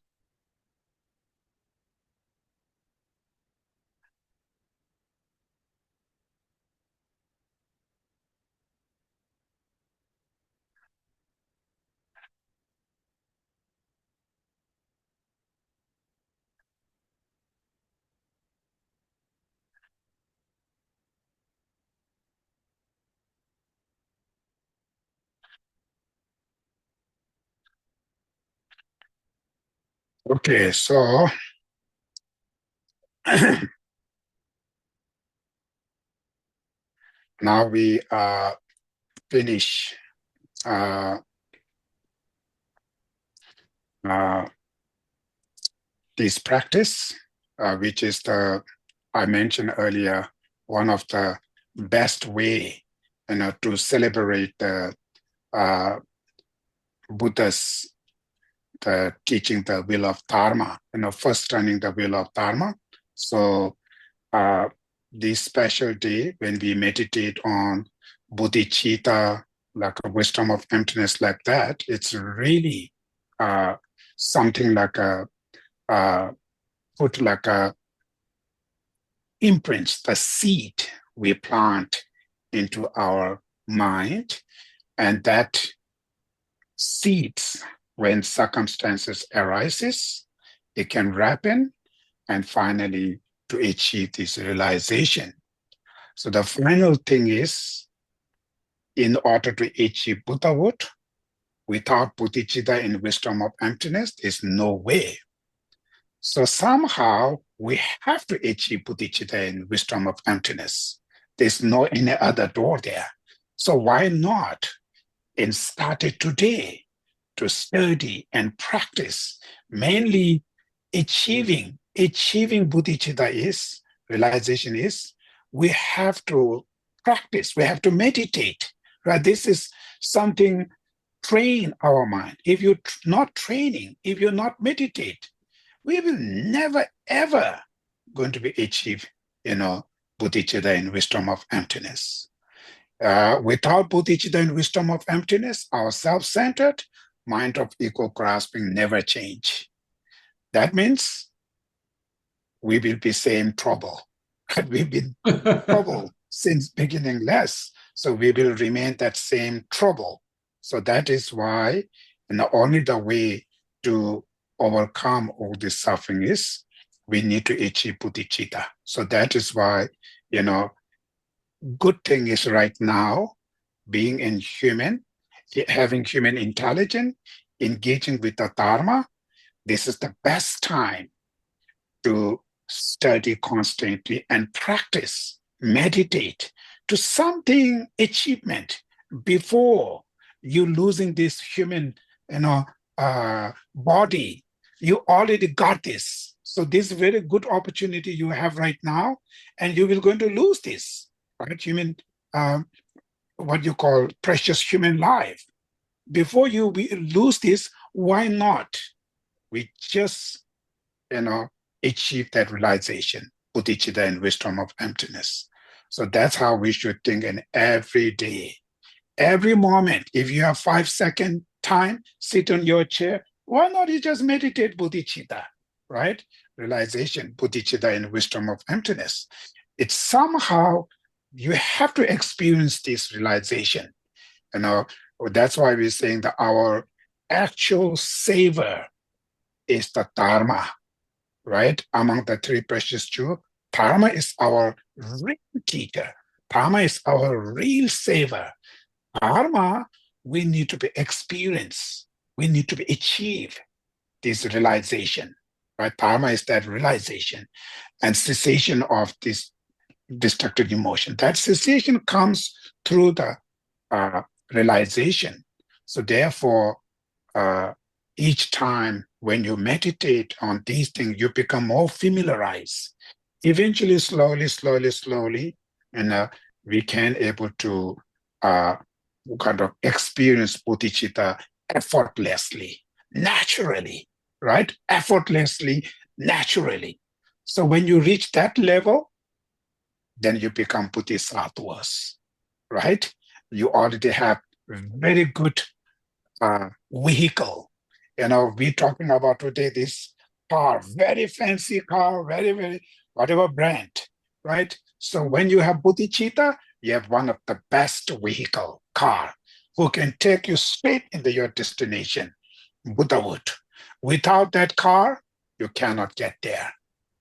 Okay, so now we finish uh, uh, this practice, which is I mentioned earlier, one of the best way, to celebrate the uh, Buddha's the teaching the will of Dharma, first turning the will of Dharma. So uh, this special day when we meditate on bodhicitta, like a wisdom of emptiness like that, it's really uh, something like put like a imprints, the seed we plant into our mind, and that seeds, when circumstances arises, it can ripen and finally to achieve this realization. So the final thing is, in order to achieve Buddhahood, without bodhicitta and wisdom of emptiness, there's no way. So somehow we have to achieve bodhicitta and wisdom of emptiness. There's no any other door there. So why not? And start it today to study and practice, mainly achieving bodhicitta is, realization is, we have to practice, we have to meditate, right? This is something, train our mind. If you're not training, if you're not meditate, we will never, ever going to be achieve, bodhicitta and wisdom of emptiness. Without bodhicitta and wisdom of emptiness, our self-centered mind of ego grasping never change. That means we will be same trouble. We've been trouble since beginning less, so we will remain that same trouble. So that is why, only the way to overcome all this suffering is we need to achieve bodhicitta. So that is why, good thing is right now, being in human, having human intelligence, engaging with the Dharma, this is the best time to study constantly and practice, meditate to something achievement before you losing this human, body. You already got this. So this is a very good opportunity you have right now, and you will going to lose this, right? Human, what you call precious human life. Before you lose this, why not? We just, achieve that realization, bodhicitta and wisdom of emptiness. So that's how we should think in every day, every moment. If you have 5 second time, sit on your chair. Why not you just meditate bodhicitta? right? Realization, bodhicitta, and wisdom of emptiness. It's somehow you have to experience this realization. That's why we're saying that our actual savor is the Dharma, right? Among the three precious jewels, Dharma is our real teacher. Dharma is our real savor. Dharma, we need to be experienced. We need to be achieve this realization, right? Dharma is that realization and cessation of this destructive emotion. That cessation comes through the uh, realization. So therefore, uh, each time when you meditate on these things, you become more familiarized. Eventually, slowly, and we can able to uh, kind of experience bodhicitta effortlessly, naturally, right? Effortlessly, naturally. So when you reach that level, then you become bodhisattvas, right? You already have very good vehicle. We're talking about today this car, very fancy car, very, whatever brand, right? So when you have bodhicitta, you have one of the best vehicle, car, who can take you straight into your destination, Buddhahood. Without that car, you cannot get there.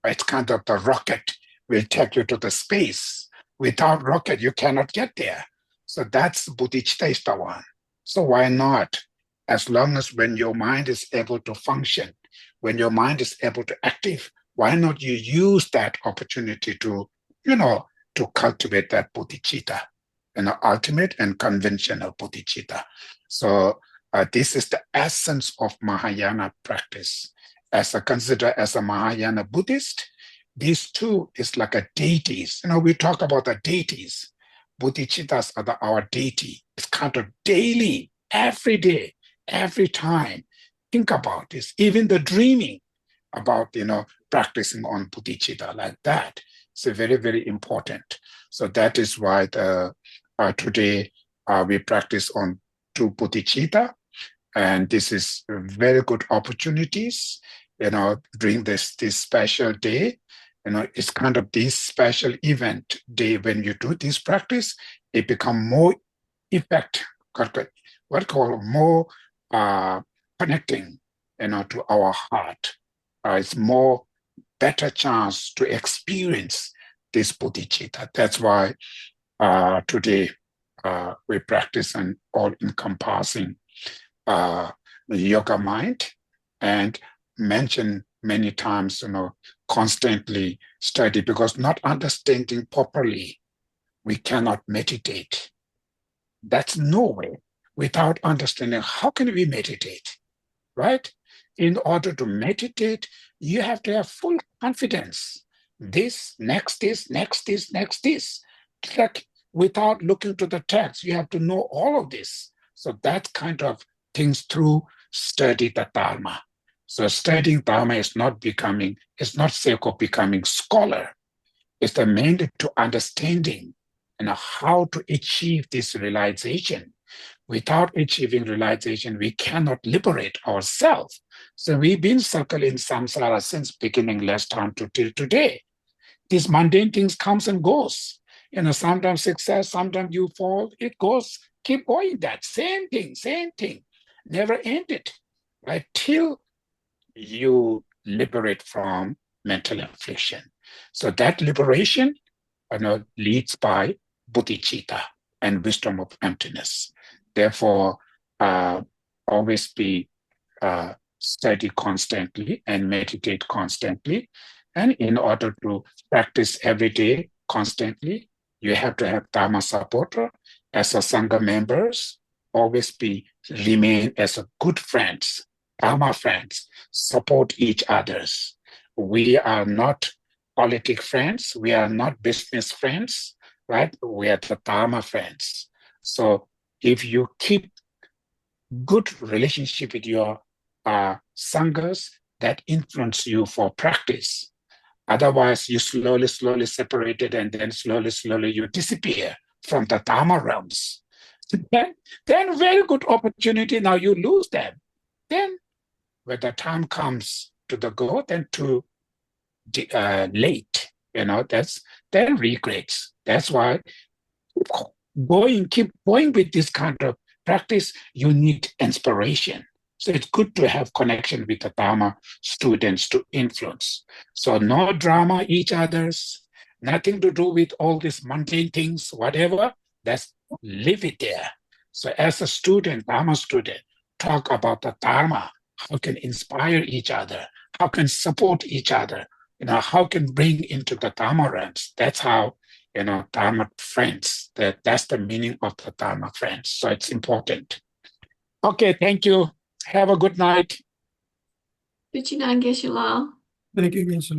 It's kind of the rocket will take you to the space. Without rocket, you cannot get there. So that's bodhicitta is the one. So why not? As long as when your mind is able to function, when your mind is able to active, why not you use that opportunity to cultivate that bodhicitta, ultimate and conventional bodhicitta. So this is the essence of Mahayana practice. As I consider as a Mahayana Buddhist, these two is like a deities. We talk about the deities. Bodhicittas are our deity. It's kind of daily, every day, every time. Think about this. Even the dreaming about, practicing on bodhicitta like that. It's very important. So that is why today we practice on two bodhicitta, and this is very good opportunities, during this special day. It's kind of this special event day when you do this practice, it become more effect, what call more uh, connecting, to our heart. It's more better chance to experience this bodhicitta. That's why today we practice an all-encompassing yoga mind, and mention many times, constantly study, because not understanding properly, we cannot meditate. That's no way. Without understanding, how can we meditate, right? In order to meditate, you have to have full confidence. This, next this. Like, without looking to the text, you have to know all of this. So that kind of things through study the Dharma. So studying Dharma is not sake of becoming scholar. It's the mandate to understanding and how to achieve this realization. Without achieving realization, we cannot liberate ourselves. So we've been circled in samsara since beginning last time to till today. These mundane things comes and goes. Sometimes success, sometimes you fall, it goes, keep going, that same thing, never ended, right? Till you liberate from mental affliction. So that liberation, leads by bodhicitta and wisdom of emptiness. Therefore, uh, always be study constantly and meditate constantly. And in order to practice every day constantly, you have to have Dharma supporter as a Sangha members. Always remain as a good friends, Dharma friends, support each others. We are not politic friends. We are not business friends, right? We are the Dharma friends. So if you keep good relationship with your sanghas, that influence you for practice. Otherwise, you slowly separated, and then slowly you disappear from the Dharma realms. Then very good opportunity. Now you lose them. Then when the time comes, to the goal than too late. That's then regrets. That's why keep going with this kind of practice, you need inspiration. So it's good to have connection with the Dharma students to influence. So no drama each other's, nothing to do with all these mundane things, whatever, that's leave it there. So as a student, Dharma student, talk about the Dharma, how can inspire each other, how can support each other, how can bring into the Dharma realms. That's how Dharma friends. That's the meaning of the Dharma friends. So it's important. Okay, thank you. Have a good night. Thank you, Geshe. Thank you, Geshe.